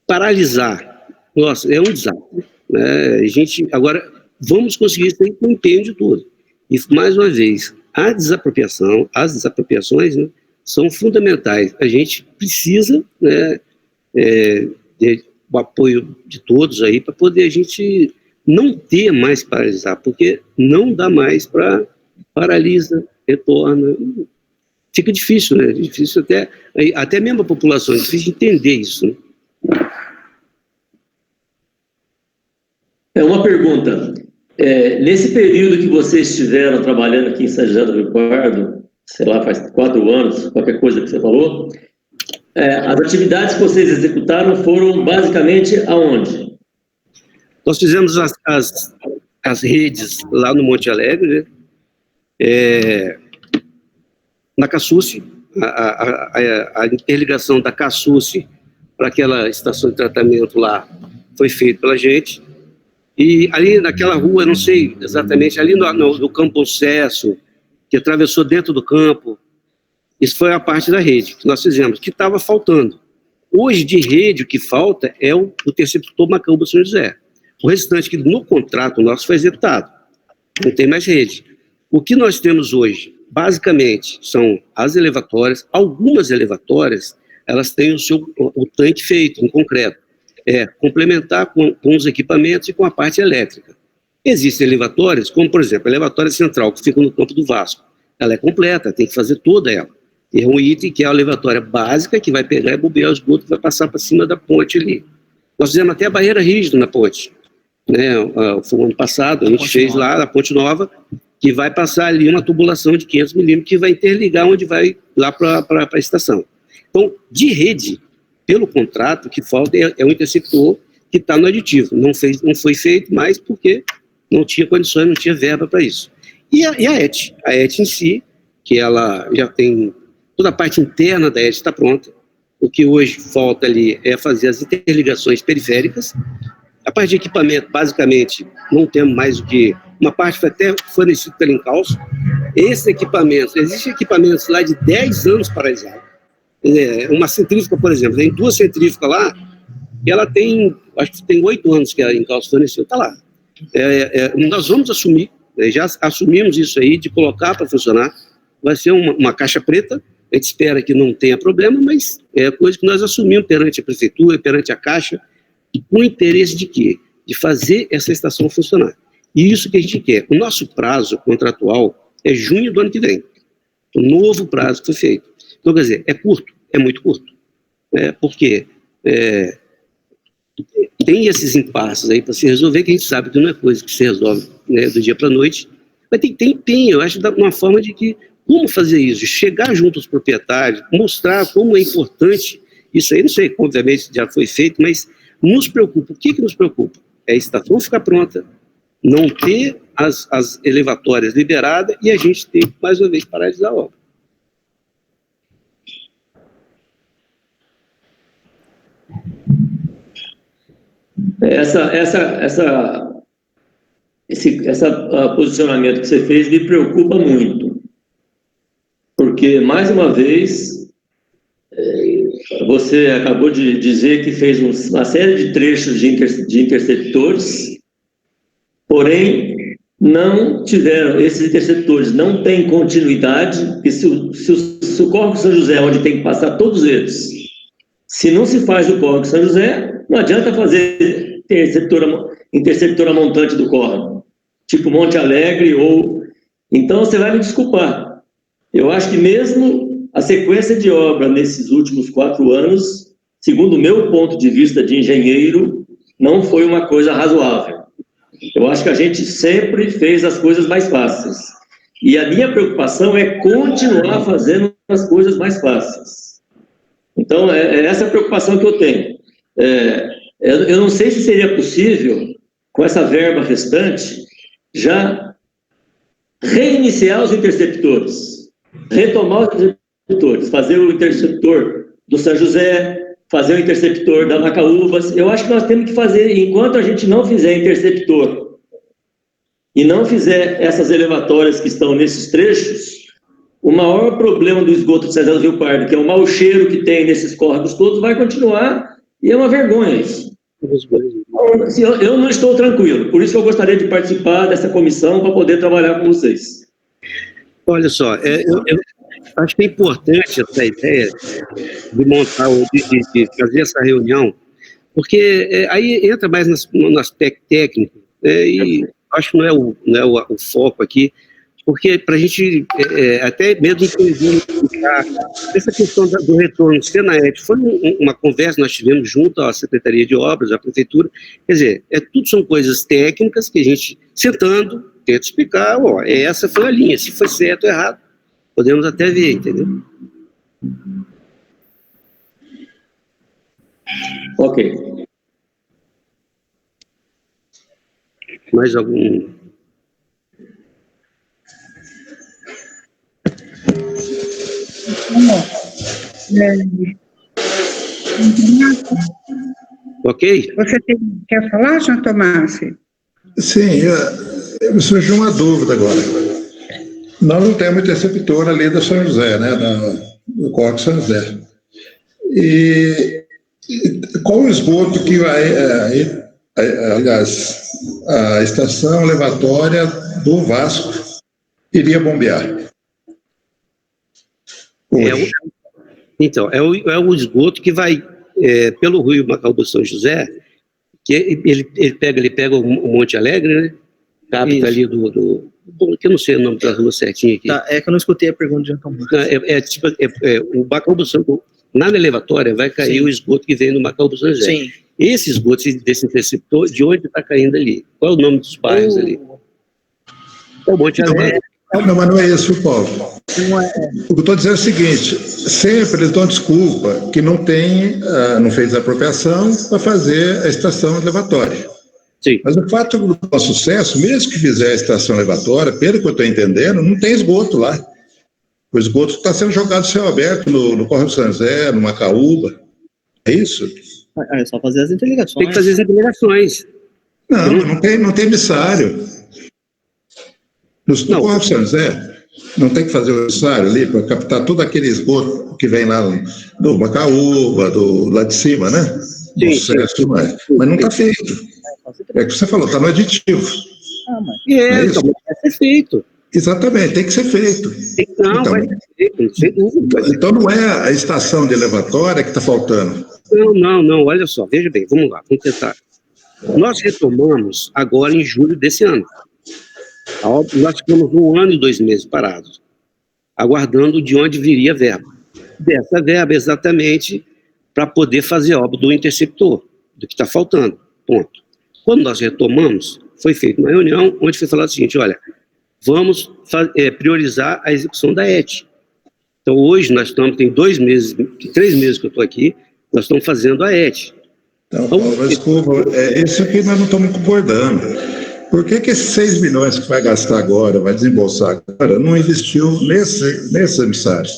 Paralisar, nossa, é um desastre. Né? A gente, agora, vamos conseguir isso aí com o empenho de tudo. E, mais uma vez, as desapropriações, né, são fundamentais. A gente precisa, né, do apoio de todos aí para poder a gente não ter mais paralisar, porque não dá mais para paralisa, retorna. Fica difícil, né? Difícil até mesmo a população, é difícil entender isso, né? Uma pergunta. Nesse período que vocês estiveram trabalhando aqui em São José do Rio Pardo, sei lá, faz 4 anos, qualquer coisa que você falou, as atividades que vocês executaram foram basicamente aonde? Nós fizemos as redes lá no Monte Alegre, né? Na Cassucci, a interligação da Cassucci para aquela estação de tratamento lá foi feita pela gente. E ali naquela rua, não sei exatamente, ali no Campo Cesso, que atravessou dentro do campo, isso foi a parte da rede que nós fizemos, que estava faltando. Hoje, de rede, o que falta é o interceptor Macaúba São José. O restante, que no contrato nosso foi executado. Não tem mais rede. O que nós temos hoje, basicamente, são as elevatórias. Algumas elevatórias, elas têm o tanque feito, em concreto. Complementar com os equipamentos e com a parte elétrica. Existem elevatórias, como, por exemplo, a elevatória central, que fica no campo do Vasco. Ela é completa, tem que fazer toda ela. É um item que é a elevatória básica, que vai pegar e bobear o esgoto, que vai passar para cima da ponte ali. Nós fizemos até a barreira rígida na ponte. Né? Foi o ano passado, a gente fez lá a Ponte Nova, que vai passar ali uma tubulação de 500 milímetros, que vai interligar onde vai lá para a estação. Então, de rede, pelo contrato, que falta é o interceptor que está no aditivo. Não foi feito mais porque não tinha condições, não tinha verba para isso. E a ET em si, que ela já tem toda a parte interna da ET está pronta. O que hoje falta ali é fazer as interligações periféricas. A parte de equipamento, basicamente, não temos mais do que... Uma parte foi até fornecida pela Encalço. Esses equipamentos, existem equipamentos lá de 10 anos paralisados. Uma centrífuga, por exemplo, tem 2 centrífugas lá, e ela tem, acho que tem 8 anos que a Encalço forneceu, está lá. Nós vamos assumir, já assumimos isso aí, de colocar para funcionar. Vai ser uma caixa preta, a gente espera que não tenha problema, mas é coisa que nós assumimos perante a prefeitura, perante a Caixa, com o interesse de quê? De fazer essa estação funcionar. E isso que a gente quer. O nosso prazo contratual é junho do ano que vem. O novo prazo que foi feito. Então, quer dizer, é curto, é muito curto. Porque tem esses impasses aí para se resolver, que a gente sabe que não é coisa que se resolve, né, do dia para a noite, mas tem que ter empenho. Eu acho uma forma de que, como fazer isso? Chegar junto aos proprietários, mostrar como é importante isso aí. Não sei, obviamente já foi feito, mas nos preocupa. O que nos preocupa? É a estação ficar pronta, não ter as elevatórias liberadas e a gente ter, mais uma vez, paralisar a obra. esse posicionamento que você fez me preocupa muito, porque, mais uma vez, você acabou de dizer que fez uma série de trechos de interceptores, porém, não tiveram, esses interceptores não têm continuidade, porque se o Córrego São José, onde tem que passar todos eles, se não se faz o Córrego São José, não adianta fazer interceptora montante do córrego, tipo Monte Alegre ou... Então, você vai me desculpar. Eu acho que mesmo a sequência de obra nesses últimos 4 anos, segundo o meu ponto de vista de engenheiro, não foi uma coisa razoável. Eu acho que a gente sempre fez as coisas mais fáceis. E a minha preocupação é continuar fazendo as coisas mais fáceis. Então, é essa a preocupação que eu tenho. Eu não sei se seria possível, com essa verba restante, já reiniciar os interceptores, retomar os interceptores, fazer o interceptor do São José, fazer o interceptor da Macaúbas. Eu acho que nós temos que fazer, enquanto a gente não fizer interceptor e não fizer essas elevatórias que estão nesses trechos, o maior problema do esgoto de César do Rio Pardo, que é o mau cheiro que tem nesses córregos todos, vai continuar, e é uma vergonha isso. Eu não estou tranquilo, por isso que eu gostaria de participar dessa comissão para poder trabalhar com vocês. Olha só, eu acho que é importante essa ideia de montar, de fazer essa reunião, porque aí entra mais no aspecto técnico, e acho que não é o foco aqui, porque para a gente até mesmo entender essa questão do retorno Senaet, foi uma conversa que nós tivemos junto à Secretaria de Obras, à Prefeitura, quer dizer, tudo são coisas técnicas que a gente, sentando, tenta explicar, essa foi a linha, se foi certo ou errado, podemos até ver, entendeu? Ok. Mais algum... Ok? Você quer falar, João Tomás? Sim, me surgiu uma dúvida agora. Nós não temos interceptor ali da São José, né, do Córrego São José. E qual o esgoto que vai, aliás, a estação elevatória do Vasco iria bombear? Então, é o esgoto que vai pelo Rio Macaúbas São José, que ele pega o Monte Alegre, né? Capta ali que eu não sei o nome da rua certinho aqui. Tá, que eu não escutei a pergunta de Antônio. O Macaúbas São José, na elevatória vai cair o esgoto que vem do Macaúbas São José. Sim. Esse esgoto desse interceptor, de onde está caindo ali? Qual é o nome dos bairros ali? É o Monte Alegre. Não, mas não é isso, Paulo. O que eu estou dizendo é o seguinte, sempre eles dão desculpa que não fez a apropriação para fazer a estação elevatória. Sim. Mas o fato do nosso sucesso, mesmo que fizer a estação elevatória, pelo que eu estou entendendo, não tem esgoto lá. O esgoto está sendo jogado céu aberto no Córrego São José, no Macaúba. É isso? É só fazer as interligações. Tem que fazer as interligações. Não tem emissário. No Córrego São José, não tem que fazer o emissário ali para captar todo aquele esgoto que vem lá do Macaúba, lá de cima, né? Sim. Mas não está feito. É que você falou, está no aditivo. Então, vai ser feito. Exatamente, tem que ser feito. Vai ser feito, sem dúvida. Então não é a estação de elevatória que está faltando. Não, olha só, veja bem, vamos lá, vamos tentar. Nós retomamos agora em julho desse ano. Nós ficamos 1 ano e 2 meses parados, aguardando de onde viria a verba. Dessa verba exatamente para poder fazer a obra do interceptor, do que está faltando, ponto. Quando nós retomamos, foi feita uma reunião onde foi falado o seguinte, olha, vamos priorizar a execução da ET. Então hoje nós tem 2 meses, 3 meses que eu estou aqui, nós estamos fazendo a ET. Então, Paulo, desculpa, isso aqui nós não estamos concordando. Por que esses 6 milhões que vai gastar agora, vai desembolsar agora, não investiu nesses emissários?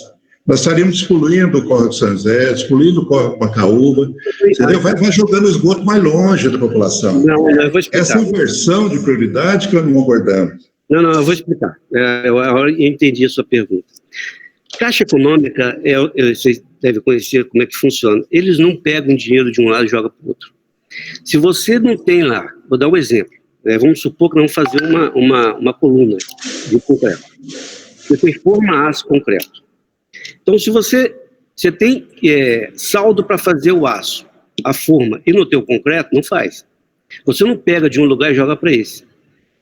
Nós estaríamos poluindo o córrego São José, poluindo o córrego Macaúba, entendeu? Vai jogando o esgoto mais longe da população. Não, eu vou explicar. Essa inversão de prioridade que nós não abordamos. Não, eu vou explicar. Eu entendi a sua pergunta. Caixa Econômica, vocês devem conhecer como é que funciona. Eles não pegam dinheiro de um lado e jogam para o outro. Se você não tem lá, vou dar um exemplo, vamos supor que nós vamos fazer uma coluna de concreto. Você tem forma aço concreto. Então, se você tem saldo para fazer o aço, a forma, e no teu concreto, não faz. Você não pega de um lugar e joga para esse.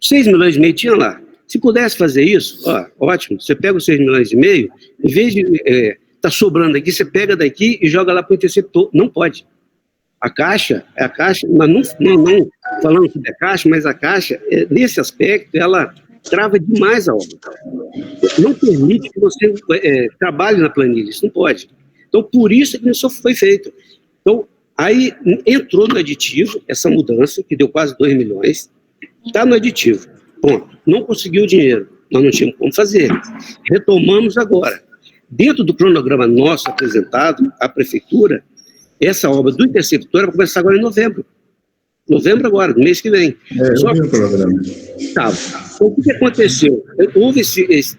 6 milhões e meio tinha lá. Se pudesse fazer isso, ótimo, você pega os 6 milhões e meio, em vez de tá sobrando aqui, você pega daqui e joga lá para o interceptor. Não pode. A Caixa, mas não falando sobre a Caixa, mas a Caixa, nesse aspecto, ela trava demais a obra. Não permite que você trabalhe na planilha, isso não pode. Então, por isso que isso foi feito. Então, aí entrou no aditivo essa mudança, que deu quase 2 milhões, está no aditivo. Pronto, não conseguiu o dinheiro, nós não tínhamos como fazer. Retomamos agora. Dentro do cronograma nosso apresentado à Prefeitura, essa obra do interceptor vai começar agora em novembro. Novembro agora, no mês que vem. Só que, tá, então, o que aconteceu? Houve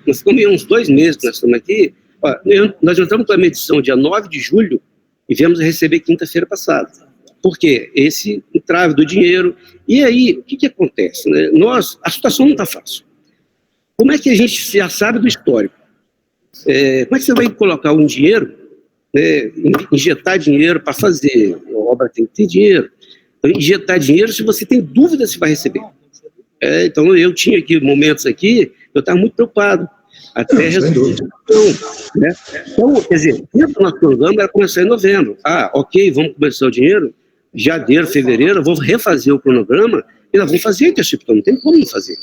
nós ficamos uns 2 meses que nós estamos aqui, nós entramos com a medição dia 9 de julho e viemos a receber quinta-feira passada. Por quê? Esse entrave do dinheiro. E aí, o que acontece? Né? A situação não está fácil. Como é que a gente já sabe do histórico? Como é que você vai colocar um dinheiro, injetar dinheiro para fazer? A obra tem que ter dinheiro. Então, injetar dinheiro se você tem dúvida se vai receber. Então, eu tinha aqui momentos aqui, eu estava muito preocupado. Até resolver. Né? Então, quer dizer, dentro do nosso programa era começar em novembro. Ok, vamos começar o dinheiro. Janeiro, fevereiro, eu vou refazer o cronograma e nós vamos fazer interceptor, não tem como não fazer.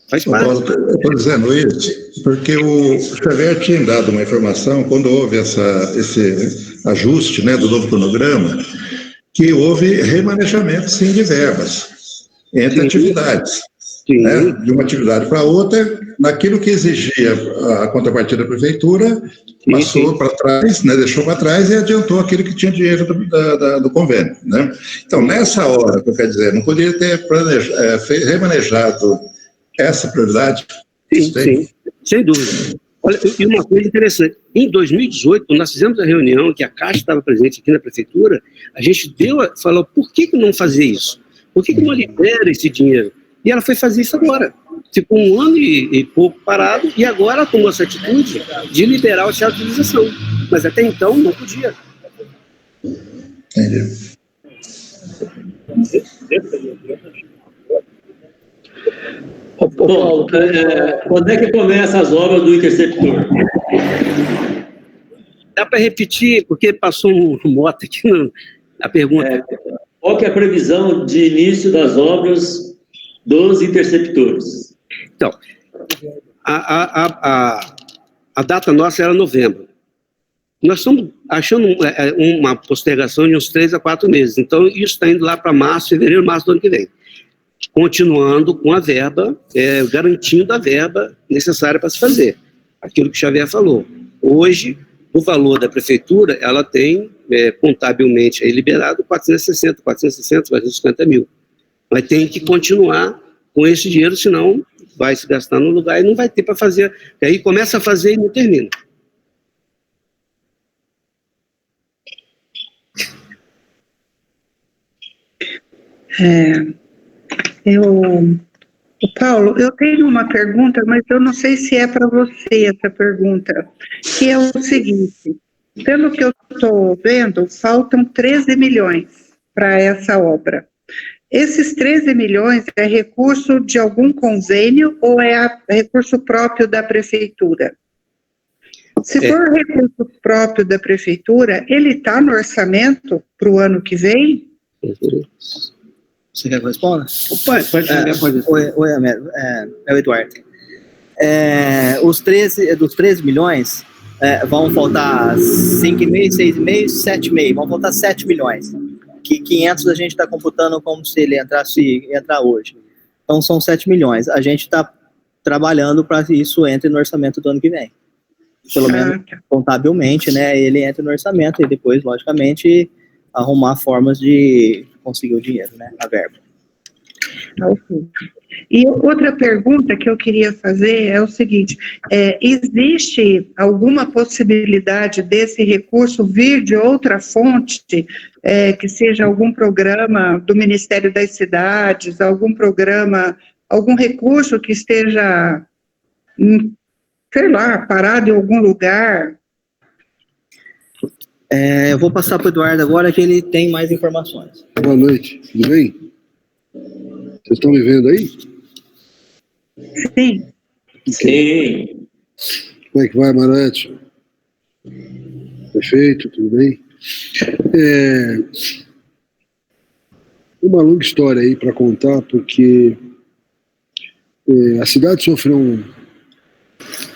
Faz parte. Eu estou dizendo isso porque o Xavier tinha dado uma informação, quando houve esse ajuste, né, do novo cronograma, que houve remanejamento, sim, de verbas entre atividades. Né, de uma atividade para outra, naquilo que exigia a contrapartida da prefeitura, passou para trás, né, deixou para trás e adiantou aquilo que tinha dinheiro do convênio. Né? Então, nessa hora, que eu quero dizer, não poderia ter remanejado essa prioridade? Sim, sem dúvida. Olha, e uma coisa interessante, em 2018, quando nós fizemos a reunião, que a Caixa estava presente aqui na prefeitura, a gente falou, por que não fazer isso? Por que não libera esse dinheiro? E ela foi fazer isso agora. Ficou 1 ano e pouco parado, e agora ela tomou essa atitude de liberar a utilização. Mas até então não podia. Entendi. Bom, quando é que começam as obras do interceptor? Dá para repetir, porque passou um moto aqui na pergunta. Qual que é a previsão de início das obras dos interceptores? Então, a data nossa era novembro. Nós estamos achando uma postergação de uns 3 a 4 meses. Então, isso está indo lá para fevereiro, março do ano que vem. Continuando com a verba, garantindo a verba necessária para se fazer. Aquilo que o Xavier falou. Hoje, o valor da prefeitura, ela tem contabilmente aí liberado 450 mil. Mas tem que continuar com esse dinheiro, senão vai se gastar no lugar e não vai ter para fazer. E aí começa a fazer e não termina. Paulo, eu tenho uma pergunta, mas eu não sei se é para você essa pergunta, que é o seguinte: pelo que eu estou vendo, faltam 13 milhões para essa obra. Esses 13 milhões é recurso de algum convênio ou é recurso próprio da prefeitura? Se for recurso próprio da prefeitura, ele está no orçamento para o ano que vem? Você quer que eu responda? Pode. Oi, Américo. É o Eduardo. Dos 13 milhões, vão faltar 5,5, 6,5, 7,5. Vão faltar 7 milhões. Que 500 a gente está computando como se ele entrar hoje. Então, são 7 milhões. A gente está trabalhando para que isso entre no orçamento do ano que vem. pelo menos contabilmente, né, ele entra no orçamento e depois, logicamente, arrumar formas de conseguir o dinheiro, né, a verba. Ok. E outra pergunta que eu queria fazer é o seguinte, existe alguma possibilidade desse recurso vir de outra fonte, que seja algum programa do Ministério das Cidades, algum programa, algum recurso que esteja, sei lá, parado em algum lugar? Eu vou passar para o Eduardo agora, que ele tem mais informações. Boa noite, tudo bem? Vocês estão me vendo aí? Sim. Sim. Como é que vai, Marante? Perfeito, tudo bem? Uma longa história aí para contar, porque a cidade sofreu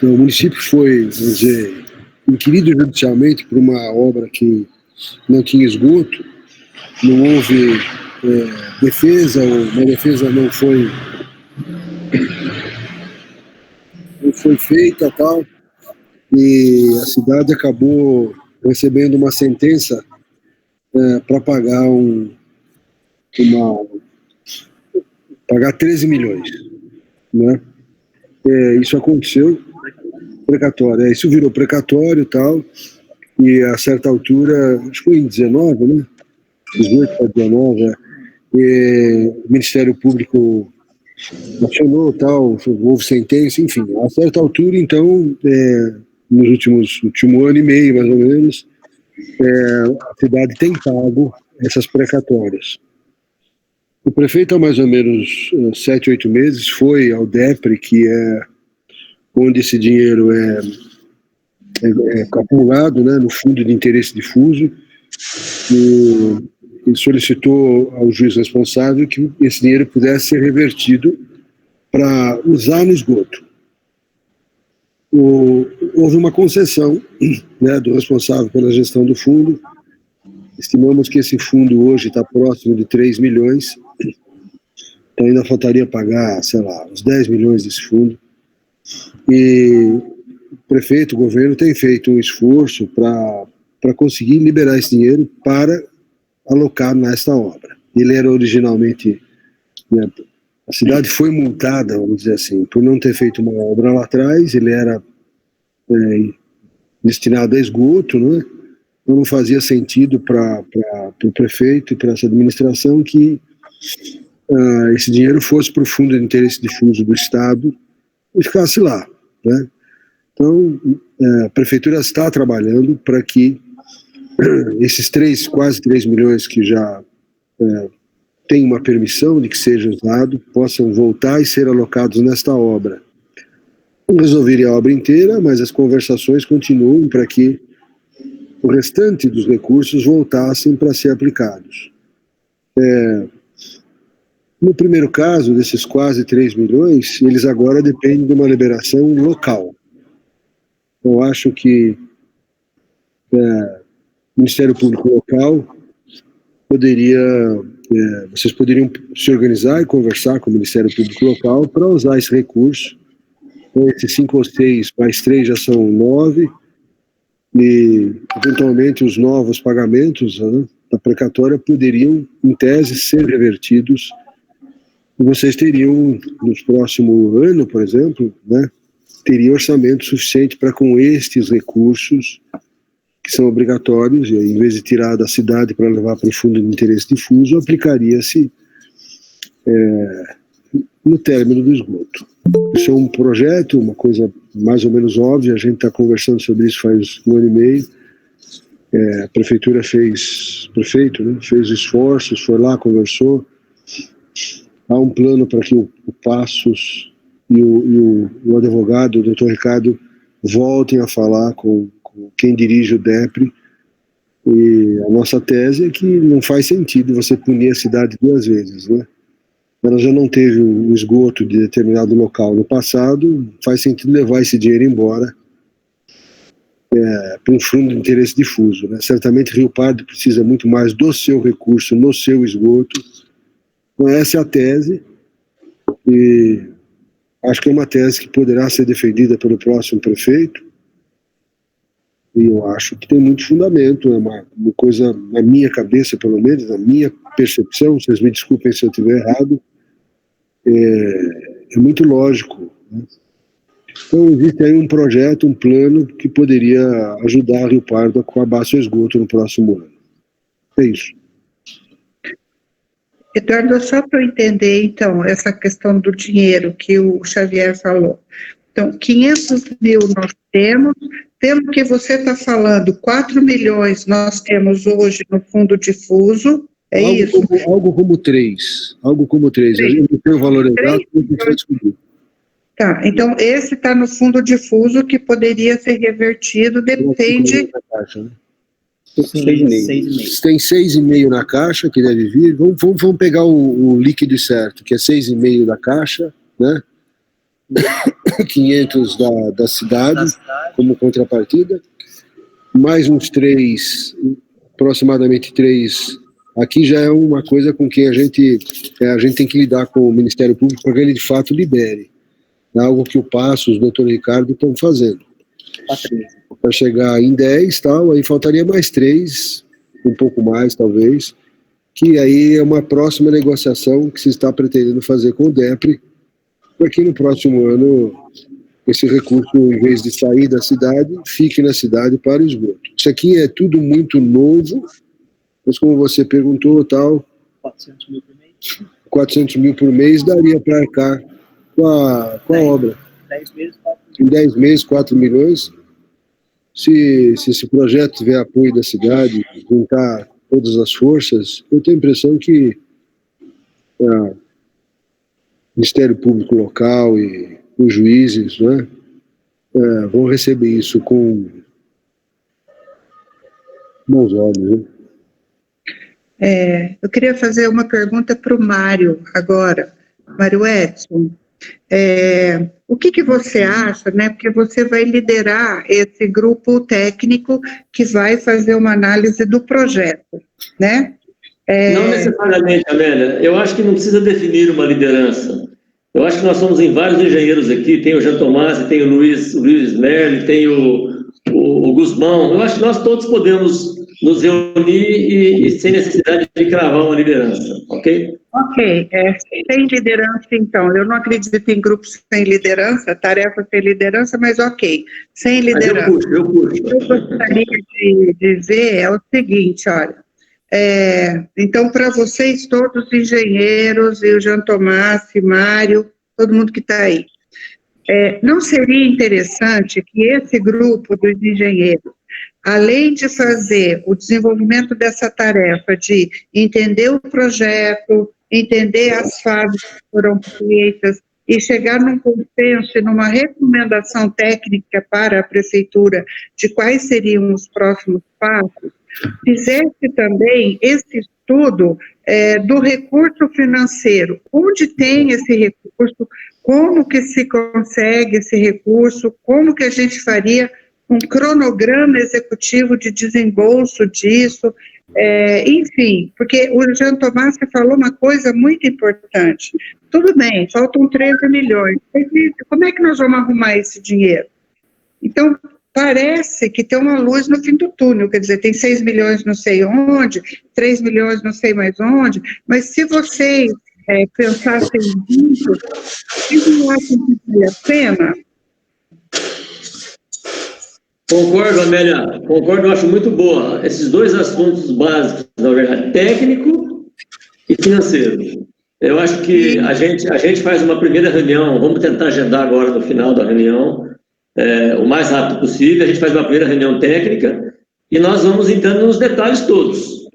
o município foi, vamos dizer, inquirido judicialmente por uma obra que não tinha esgoto, não houve defesa, ou uma defesa não foi feita, tal, e a cidade acabou recebendo uma sentença para pagar pagar 13 milhões, né? Isso aconteceu, precatório, isso virou precatório e tal, e a certa altura, acho que foi em 19, né? 18 para 19, o Ministério Público acionou tal, houve sentença, enfim, a certa altura, então, nos último ano e meio, mais ou menos, a cidade tem pago essas precatórias. O prefeito, há mais ou menos 7, 8 meses, foi ao DEPRE, que é onde esse dinheiro é acumulado, né, no Fundo de Interesse Difuso, e solicitou ao juiz responsável que esse dinheiro pudesse ser revertido para usar no esgoto. Houve uma concessão, né, do responsável pela gestão do fundo. Estimamos que esse fundo hoje está próximo de 3 milhões, então ainda faltaria pagar, sei lá, uns 10 milhões desse fundo. E o prefeito, o governo, tem feito um esforço para conseguir liberar esse dinheiro para alocar nesta obra. Ele era originalmente, né, a cidade foi multada, vamos dizer assim, por não ter feito uma obra lá atrás. Ele era destinado a esgoto, né? Então não fazia sentido para o prefeito e para essa administração que esse dinheiro fosse para o Fundo de Interesse Difuso do Estado e ficasse lá, né? Então, a prefeitura está trabalhando para que esses quase 3 milhões que já têm uma permissão de que seja usado, possam voltar e ser alocados nesta obra. Não resolveria a obra inteira, mas as conversações continuam para que o restante dos recursos voltassem para ser aplicados. No primeiro caso, desses quase 3 milhões, eles agora dependem de uma liberação local. Eu acho que o Ministério Público Local vocês poderiam se organizar e conversar com o Ministério Público Local para usar esse recurso. Então, esses 5 ou 6 mais 3 já são 9, e eventualmente os novos pagamentos, né, da precatória poderiam, em tese, ser revertidos, e vocês teriam, nos próximo ano, por exemplo, né, teria orçamento suficiente para, com estes recursos, que são obrigatórios, e aí, em vez de tirar da cidade para levar para o Fundo de Interesse Difuso, aplicaria-se no término do esgoto. Isso é um projeto, uma coisa mais ou menos óbvia, a gente está conversando sobre isso faz 1 ano e meio. A prefeitura fez esforços, foi lá, conversou. Há um plano para que o Passos e o advogado, o doutor Ricardo, voltem a falar com quem dirige o DEPRE, e a nossa tese é que não faz sentido você punir a cidade 2 vezes, né? Ela já não teve o esgoto de determinado local no passado, faz sentido levar esse dinheiro embora para um fundo de interesse difuso, né? Certamente Rio Pardo precisa muito mais do seu recurso no seu esgoto. Então essa é a tese, e acho que é uma tese que poderá ser defendida pelo próximo prefeito. E eu acho que tem muito fundamento, é uma coisa, na minha cabeça, pelo menos, na minha percepção, vocês me desculpem se eu estiver errado, é muito lógico, né? Então, existe aí um projeto, um plano que poderia ajudar Rio Pardo a acabar seu esgoto no próximo ano. É isso. Eduardo, só para eu entender, então, essa questão do dinheiro que o Xavier falou. Então, 500 mil nós temos, pelo que você está falando, 4 milhões nós temos hoje no fundo difuso, é isso? Algo como 3. A gente não tem o valor exato, a gente vai descobrir. Tá, então esse está no fundo difuso que poderia ser revertido, depende... Tem 6,5 na caixa que deve vir. Vamos pegar o líquido certo, que é 6,5 da caixa, né? 500 da cidade como contrapartida, mais uns 3, aproximadamente 3. Aqui já é uma coisa com que a gente tem que lidar com o Ministério Público para que ele de fato libere. É algo que o Passos, o Dr. Ricardo estão fazendo. Para chegar em 10, tal, aí faltaria mais 3, um pouco mais talvez, que aí é uma próxima negociação que se está pretendendo fazer com o DEPRE, para que no próximo ano esse recurso, em vez de sair da cidade, fique na cidade para o esgoto. Isso aqui é tudo muito novo, mas como você perguntou, tal, 400 mil por mês daria para arcar com a obra. 10 meses, 4 milhões. Se esse projeto tiver apoio da cidade, juntar todas as forças, eu tenho a impressão que o Ministério Público local e os juízes, né, vão receber isso com bons olhos. Né? Eu queria fazer uma pergunta para o Mário agora. Mário Edson, o que você acha, né, porque você vai liderar esse grupo técnico que vai fazer uma análise do projeto, né? Não necessariamente, Amélia. Eu acho que não precisa definir uma liderança. Eu acho que nós somos em vários engenheiros aqui, tem o Jean Tomás, tem o Luiz Merli, tem o Guzmão. Eu acho que nós todos podemos nos reunir e sem necessidade de cravar uma liderança, ok? Ok, sem liderança, então. Eu não acredito em grupos sem liderança, tarefa sem liderança, mas ok, sem liderança. Mas eu puxo. O que eu gostaria de dizer é o seguinte, olha, então, para vocês todos, engenheiros, e o Jean Tomás, Mário, todo mundo que está aí, não seria interessante que esse grupo dos engenheiros, além de fazer o desenvolvimento dessa tarefa de entender o projeto, entender as fases que foram feitas e chegar num consenso e numa recomendação técnica para a prefeitura de quais seriam os próximos passos, fizesse também esse estudo do recurso financeiro, onde tem esse recurso, como que se consegue esse recurso, como que a gente faria um cronograma executivo de desembolso disso, enfim, porque o Jean Tomás falou uma coisa muito importante. Tudo bem, faltam 13 milhões, como é que nós vamos arrumar esse dinheiro? Então, parece que tem uma luz no fim do túnel, quer dizer, tem 6 milhões não sei onde, 3 milhões não sei mais onde, mas se vocês pensassem nisso, vocês não acham que vale a pena? Concordo, Amélia, concordo, eu acho muito boa. Esses dois assuntos básicos, na verdade, técnico e financeiro. Eu acho que a gente faz uma primeira reunião, vamos tentar agendar agora no final da reunião, o mais rápido possível, a gente faz uma primeira reunião técnica e nós vamos entrando nos detalhes todos.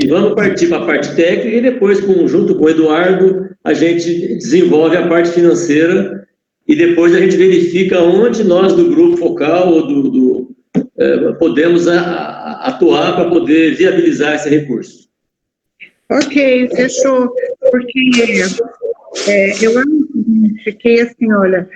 E vamos partir para a parte técnica e depois, junto com o Eduardo, a gente desenvolve a parte financeira e depois a gente verifica onde nós do grupo focal ou podemos atuar para poder viabilizar esse recurso. Ok, fechou, porque eu fiquei assim, olha,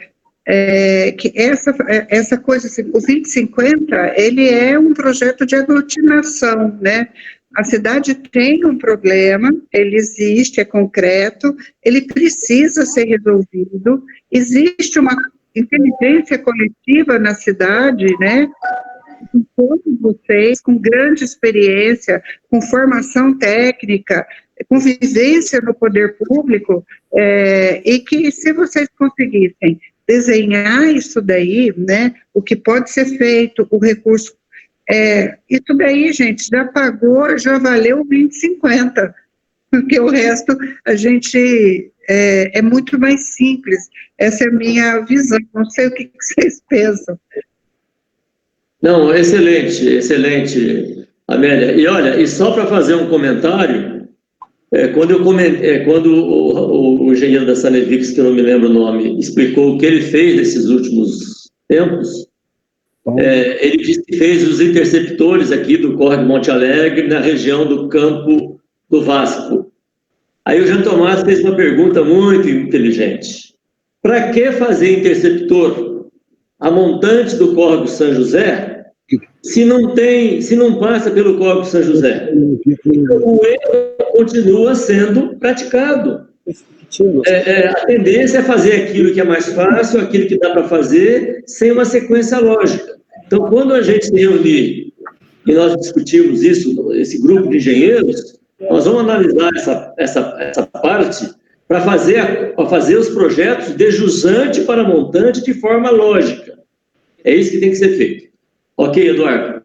que essa coisa, assim, o 2050, ele é um projeto de aglutinação, né? A cidade tem um problema, ele existe, é concreto, ele precisa ser resolvido, existe uma inteligência coletiva na cidade, né? Com todos vocês, com grande experiência, com formação técnica, com vivência no poder público, e que se vocês conseguissem desenhar isso daí, né, o que pode ser feito, o recurso, isso daí, gente, já pagou, já valeu 20,50, porque o resto a gente é muito mais simples. Essa é a minha visão, não sei o que vocês pensam. Não, excelente, excelente, Amélia. E olha, e só para fazer um comentário, quando o engenheiro da Sanevix, que eu não me lembro o nome, explicou o que ele fez nesses últimos tempos, ele disse que fez os interceptores aqui do Córrego Monte Alegre, na região do Campo do Vasco. Aí o Jean Tomás fez uma pergunta muito inteligente. Para que fazer interceptor a montante do Córrego São José se não passa pelo Córrego São José? Então, o erro continua sendo praticado. A tendência é fazer aquilo que é mais fácil, aquilo que dá para fazer, sem uma sequência lógica. Então, quando a gente se reunir e nós discutimos isso, esse grupo de engenheiros, nós vamos analisar essa parte para fazer os projetos de jusante para montante de forma lógica. É isso que tem que ser feito. Ok, Eduardo?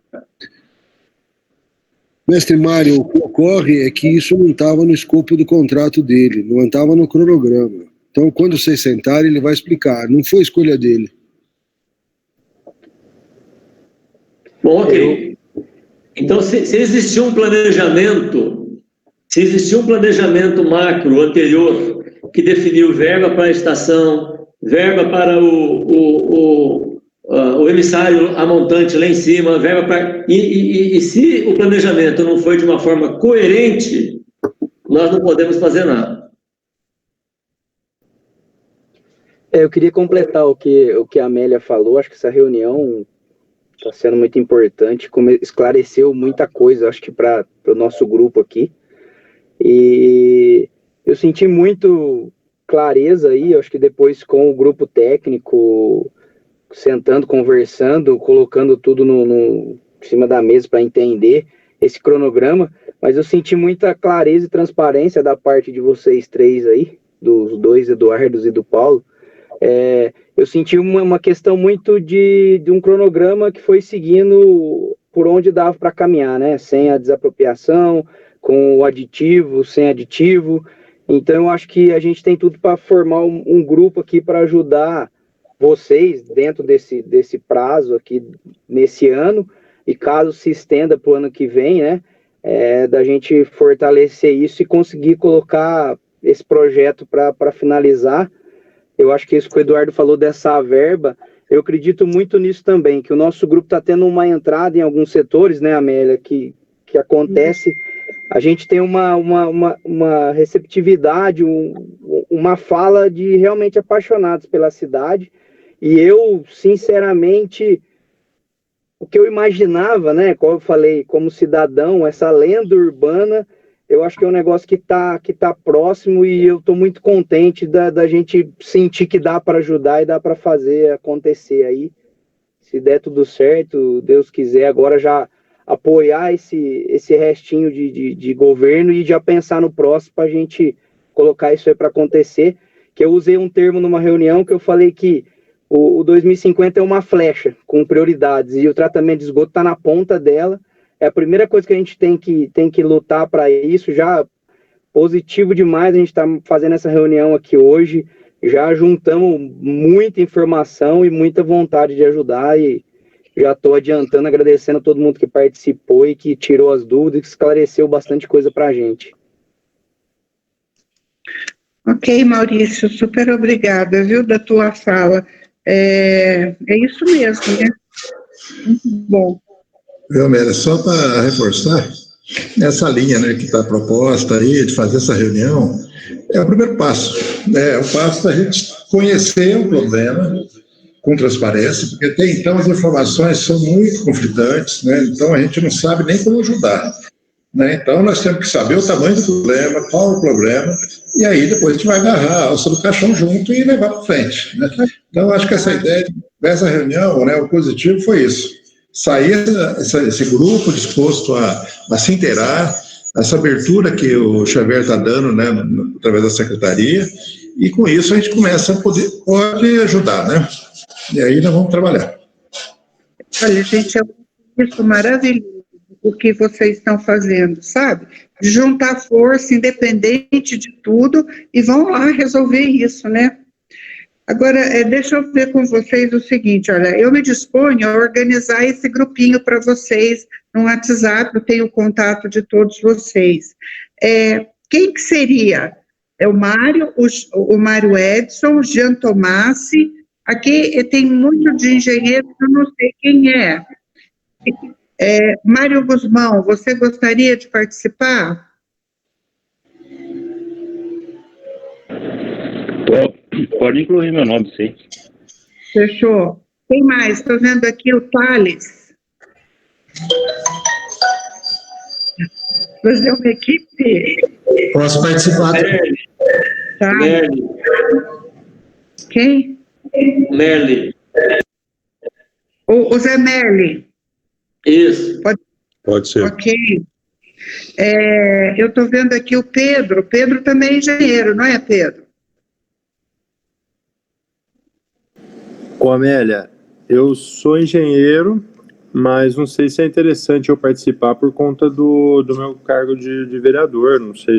Mestre Mário, o que ocorre é que isso não estava no escopo do contrato dele, não estava no cronograma. Então, quando vocês sentarem, ele vai explicar. Não foi escolha dele. Bom, ok. Então, se existir um planejamento macro anterior que definiu verba para a estação, verba para o emissário a montante lá em cima, verba para... E se o planejamento não foi de uma forma coerente, nós não podemos fazer nada. Eu queria completar o que a Amélia falou. Acho que essa reunião está sendo muito importante, esclareceu muita coisa, acho que para o nosso grupo aqui. E eu senti muito clareza aí, acho que depois com o grupo técnico, sentando, conversando, colocando tudo em cima da mesa para entender esse cronograma, mas eu senti muita clareza e transparência da parte de vocês três aí, dos dois Eduardos e do Paulo. Eu senti uma questão muito de um cronograma que foi seguindo por onde dava para caminhar, né? Sem a desapropriação, com o aditivo, sem aditivo. Então, eu acho que a gente tem tudo para formar um grupo aqui para ajudar vocês dentro desse prazo aqui, nesse ano, e caso se estenda para o ano que vem, né? Da gente fortalecer isso e conseguir colocar esse projeto para finalizar. Eu acho que isso que o Eduardo falou dessa verba, eu acredito muito nisso também, que o nosso grupo está tendo uma entrada em alguns setores, né, Amélia, que acontece, a gente tem uma receptividade, uma fala de realmente apaixonados pela cidade, e eu, sinceramente, o que eu imaginava, né, como eu falei, como cidadão, essa lenda urbana, eu acho que é um negócio que tá próximo, e eu estou muito contente da gente sentir que dá para ajudar e dá para fazer acontecer aí. Se der tudo certo, Deus quiser, agora já apoiar esse restinho de governo e já pensar no próximo para a gente colocar isso aí para acontecer. Que eu usei um termo numa reunião que eu falei que o 2050 é uma flecha com prioridades e o tratamento de esgoto está na ponta dela. É a primeira coisa que a gente tem que lutar para isso. Já positivo demais a gente está fazendo essa reunião aqui hoje. Já juntamos muita informação e muita vontade de ajudar, e já estou adiantando, agradecendo a todo mundo que participou e que tirou as dúvidas, que esclareceu bastante coisa para a gente. Ok, Maurício, super obrigada, viu, da tua fala. É isso mesmo, né? Muito bom. Viu, Amélia, só para reforçar, essa linha, né, que está proposta aí, de fazer essa reunião, é o primeiro passo, né? É o passo para a gente conhecer o problema com transparência, porque até então as informações são muito conflitantes, né? Então a gente não sabe nem como ajudar. né? Então, nós temos que saber o tamanho do problema, qual o problema, e aí depois a gente vai agarrar a alça do caixão junto e levar para frente, né? Então, acho que essa ideia dessa reunião, né, o positivo foi isso. Sair esse grupo disposto a se inteirar, essa abertura que o Xavier está dando, né, através da secretaria, e com isso a gente começa a pode ajudar, né? E aí nós vamos trabalhar. Olha, gente, é isso maravilhoso o que vocês estão fazendo, sabe? Juntar força, independente de tudo, e vão lá resolver isso, né? Agora, deixa eu ver com vocês o seguinte, olha, eu me disponho a organizar esse grupinho para vocês no WhatsApp, eu tenho o contato de todos vocês. Quem que seria? É o Mário, o Mário Edson, o Jean Tomassi, aqui tem muito de engenheiro, eu não sei quem é. Mário Guzmão, você gostaria de participar? Pode incluir meu nome, sim. Fechou. Quem mais? Estou vendo aqui o Thales. Você é uma equipe? Posso participar. Tá. Merli. Quem? Merli. O Zé Merli. Isso. Pode ser. Ok. Eu estou vendo aqui o Pedro. O Pedro também é engenheiro, não é, Pedro? Ô, Amélia, eu sou engenheiro, mas não sei se é interessante eu participar por conta do meu cargo de vereador. Não sei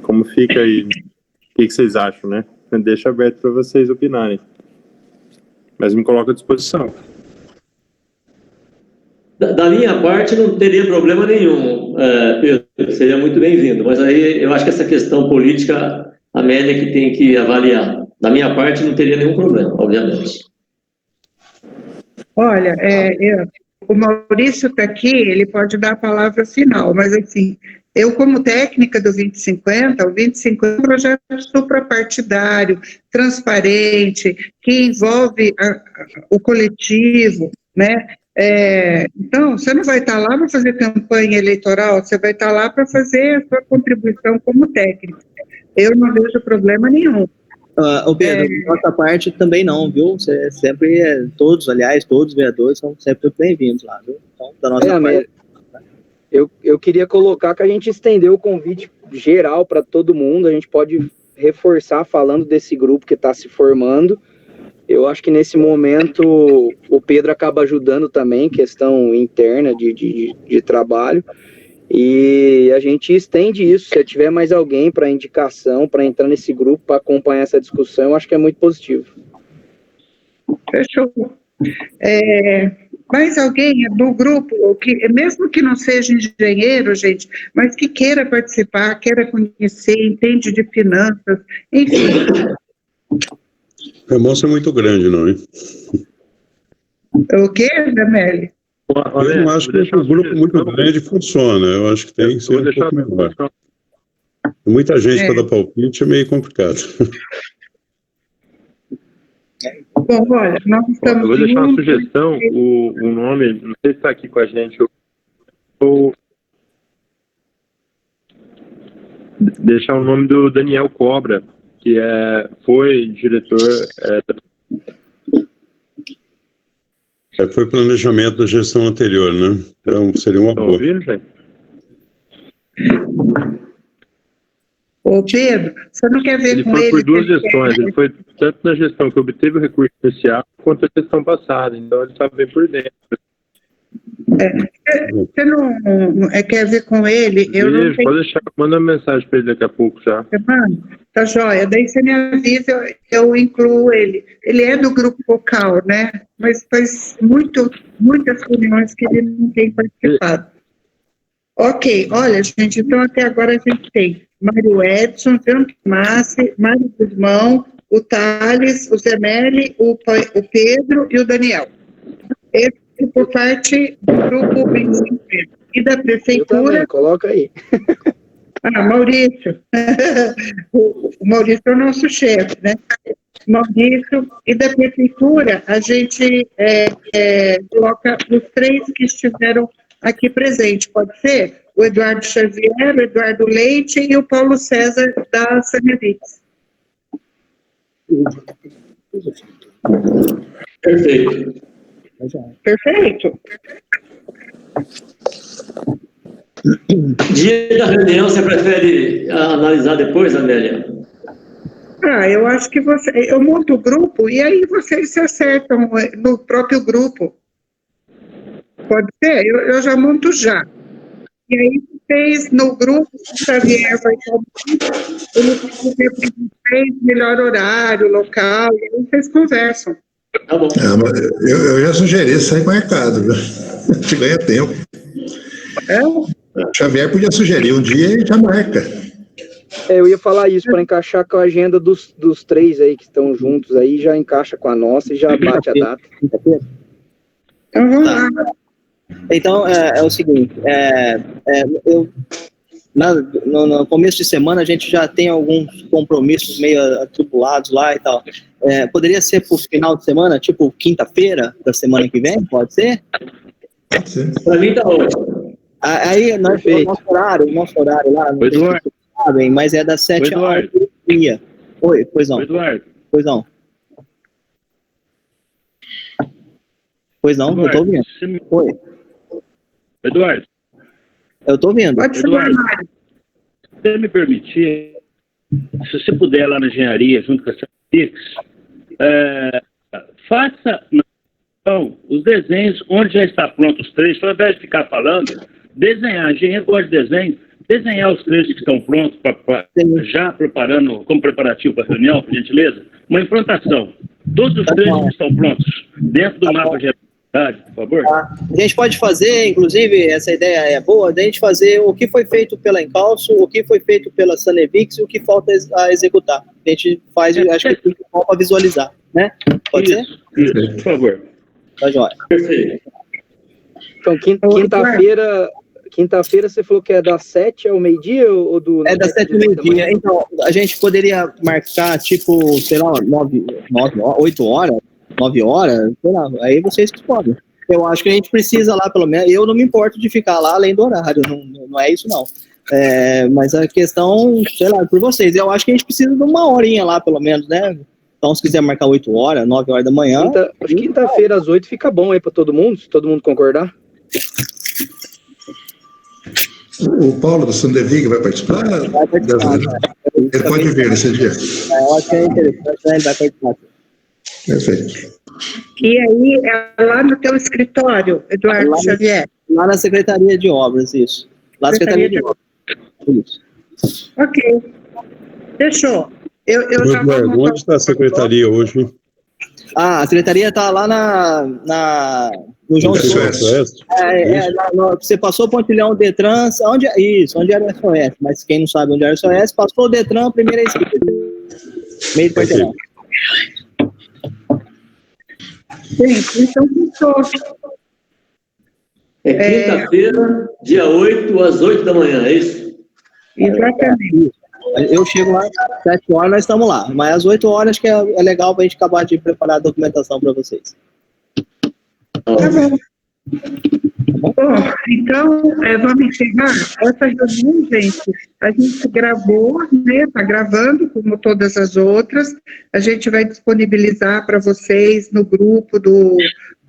como fica aí. O que vocês acham, né? Deixa aberto para vocês opinarem. Mas me coloco à disposição. Da minha parte, não teria problema nenhum, Pedro, seria muito bem-vindo, mas aí eu acho que essa questão política, a Amélia que tem que avaliar. Da minha parte, não teria nenhum problema, obviamente. Olha, o Maurício está aqui, ele pode dar a palavra final, mas assim, eu como técnica do 2050, o 2050 é um projeto suprapartidário, transparente, que envolve o coletivo, né? Então, você não vai estar lá para fazer campanha eleitoral, você vai estar lá para fazer a sua contribuição como técnico. Eu não vejo problema nenhum. O Pedro, nossa parte também não, viu? Você sempre, todos os vereadores são sempre muito bem-vindos lá, viu? Então, da nossa parte. Eu queria colocar que a gente estendeu o convite geral para todo mundo, a gente pode reforçar falando desse grupo que está se formando. Eu acho que nesse momento o Pedro acaba ajudando também, questão interna de trabalho, e a gente estende isso. Se tiver mais alguém para indicação, para entrar nesse grupo, para acompanhar essa discussão, eu acho que é muito positivo. Fechou. Mais alguém do grupo, mesmo que não seja engenheiro, gente, mas que queira participar, queira conhecer, entende de finanças, enfim. A moça é muito grande, não, hein? O quê, Dameli? Eu não acho que um grupo muito grande funciona. Eu acho que tem que ser um pouco menor. Muita gente para dar palpite é meio complicado. Bom, olha, nós estamos... Eu vou deixar uma sugestão, o nome, não sei se está aqui com a gente, deixar o nome do Daniel Cobra, que foi diretor... Foi planejamento da gestão anterior, né? Então seria uma boa. Ô Pedro, você não quer ver ele com ele... Ele foi por duas gestões, ele foi tanto na gestão que obteve o recurso inicial, quanto na gestão passada, então ele está bem por dentro. Você não quer ver com ele? Não pode deixar, manda uma mensagem para ele daqui a pouco já. Tá joia, daí você me avisa, eu incluo ele. Ele é do grupo vocal, né? Mas faz muitas reuniões que ele não tem participado. Ok, olha, gente, então até agora a gente tem Mário Edson, Jean Tomassi, Mário Guzmão, o Thales, o Zé Merli, o Pedro e o Daniel. Esse por parte do grupo 25 e da prefeitura. Também, coloca aí. Maurício. O Maurício é o nosso chefe, né? Maurício, e da prefeitura, a gente coloca os três que estiveram aqui presentes, pode ser? o Eduardo Xavier, o Eduardo Leite e o Paulo César da Sanevix. Perfeito. Perfeito? Dia da reunião, você prefere analisar depois, Amélia? Eu acho que eu monto o grupo e aí vocês se acertam no próprio grupo. Pode ser? Eu já monto já. E aí vocês, no grupo, o Xavier vai estar, ele vai dizer para vocês melhor horário, local, e aí vocês conversam. Tá bom. Eu ia sugerir sair marcado, viu? A gente ganha tempo. O Xavier podia sugerir um dia e já marca. Eu ia falar isso, para encaixar com a agenda dos 3 aí que estão juntos aí, já encaixa com a nossa e já bate a data. Então vamos lá. Então, é o seguinte, no começo de semana a gente já tem alguns compromissos meio atribulados lá e tal. Poderia ser por final de semana, tipo quinta-feira da semana que vem, pode ser? Pode ser. Para mim tá ótimo. Aí, o nosso horário lá, não sei se vocês sabem, mas é das 7 às 8h30. Oi, pois não. Eduardo. Pois não. Pois não, eu tô ouvindo. Oi. Eduardo. Eu tô ouvindo. Pode ser. Eduardo, se você me permitir, se você puder lá na engenharia, junto com a Pix, faça os desenhos onde já está pronto os trechos, ao invés de ficar falando, desenhar. A engenharia gosta de desenho, desenhar os trechos que estão prontos, já preparando, como preparativo para a reunião, por gentileza, uma implantação. Todos os trechos que estão prontos, dentro do mapa geral. Por favor. A gente pode fazer, inclusive, essa ideia é boa, de a gente fazer o que foi feito pela Encalço, o que foi feito pela Sanevix e o que falta a executar. A gente faz, acho que fica bom para visualizar, né? Pode ser? Isso, por favor. Tá joia. Perfeito. Então, quinta-feira você falou que é das 7 ao meio-dia ou do... É das 7 ao meio-dia. Então, a gente poderia marcar, tipo, sei lá, 8 horas, 9 horas, sei lá, aí vocês que podem. Eu acho que a gente precisa lá, pelo menos, eu não me importo de ficar lá além do horário, não é isso não. Mas a questão, sei lá, por vocês, eu acho que a gente precisa de uma horinha lá, pelo menos, né? Então, se quiser marcar 8 horas, 9 horas da manhã... Quinta-feira às 8 fica bom aí para todo mundo, se todo mundo concordar. O Paulo do Sandevig vai participar? Vai participar. Ele pode vir nesse dia. Eu acho que é interessante, né? Ele vai participar. Perfeito. E aí, é lá no teu escritório, Eduardo Xavier? Lá na Secretaria de Obras, isso. Lá na Secretaria de Obras. Isso. Ok. Fechou. Eu já Eduardo, onde está a secretaria hoje? A secretaria está lá no João SOS. Você passou o pontilhão Detran, onde era o SOS, mas quem não sabe onde era o SOS, passou o Detran, primeira esquerda. Meio do quarteirão. Gente, então fechou. Quinta-feira, dia 8, às 8 da manhã, é isso? Exatamente. Eu chego lá, 7 horas, nós estamos lá. Mas às 8 horas acho que é legal para a gente acabar de preparar a documentação para vocês. Tá bom. Bom, então, vamos encerrar essa reunião, gente. A gente gravou, né? Está gravando, como todas as outras. A gente vai disponibilizar para vocês no grupo do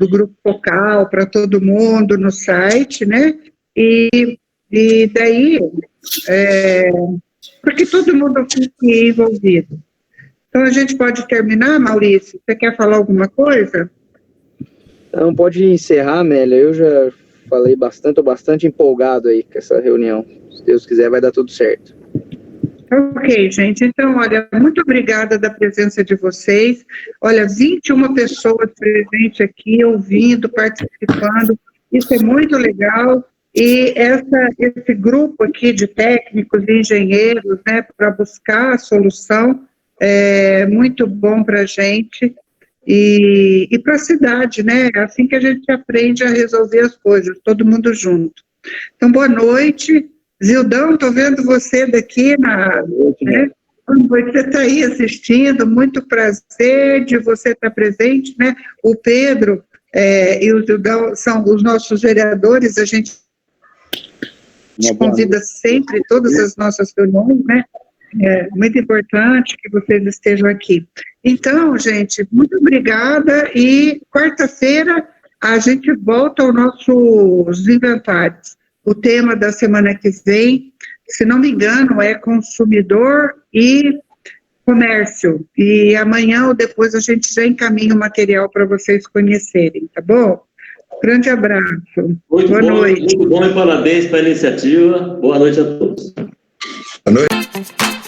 grupo focal, para todo mundo, no site, né? E daí, porque todo mundo fique envolvido. Então, a gente pode terminar, Maurício? Você quer falar alguma coisa? Não, pode encerrar, Amélia. Eu já falei bastante, estou bastante empolgado aí com essa reunião. Se Deus quiser, vai dar tudo certo. Ok, gente. Então, olha, muito obrigada da presença de vocês. Olha, 21 pessoas presentes aqui, ouvindo, participando. Isso é muito legal. E esse grupo aqui de técnicos e engenheiros, né, para buscar a solução, é muito bom para a gente. E para a cidade, né? É assim que a gente aprende a resolver as coisas, todo mundo junto. Então, boa noite. Zildão, estou vendo você daqui né? Você está aí assistindo, muito prazer de você estar presente, né? O Pedro e o Zildão são os nossos vereadores, a gente A gente convida sempre todas as nossas reuniões, né? É muito importante que vocês estejam aqui. Então, gente, muito obrigada e quarta-feira a gente volta aos nossos inventários. O tema da semana que vem, se não me engano, é consumidor e comércio. E amanhã ou depois a gente já encaminha o material para vocês conhecerem, tá bom? Grande abraço. Boa noite. Muito bom e parabéns pela iniciativa. Boa noite a todos. Boa noite.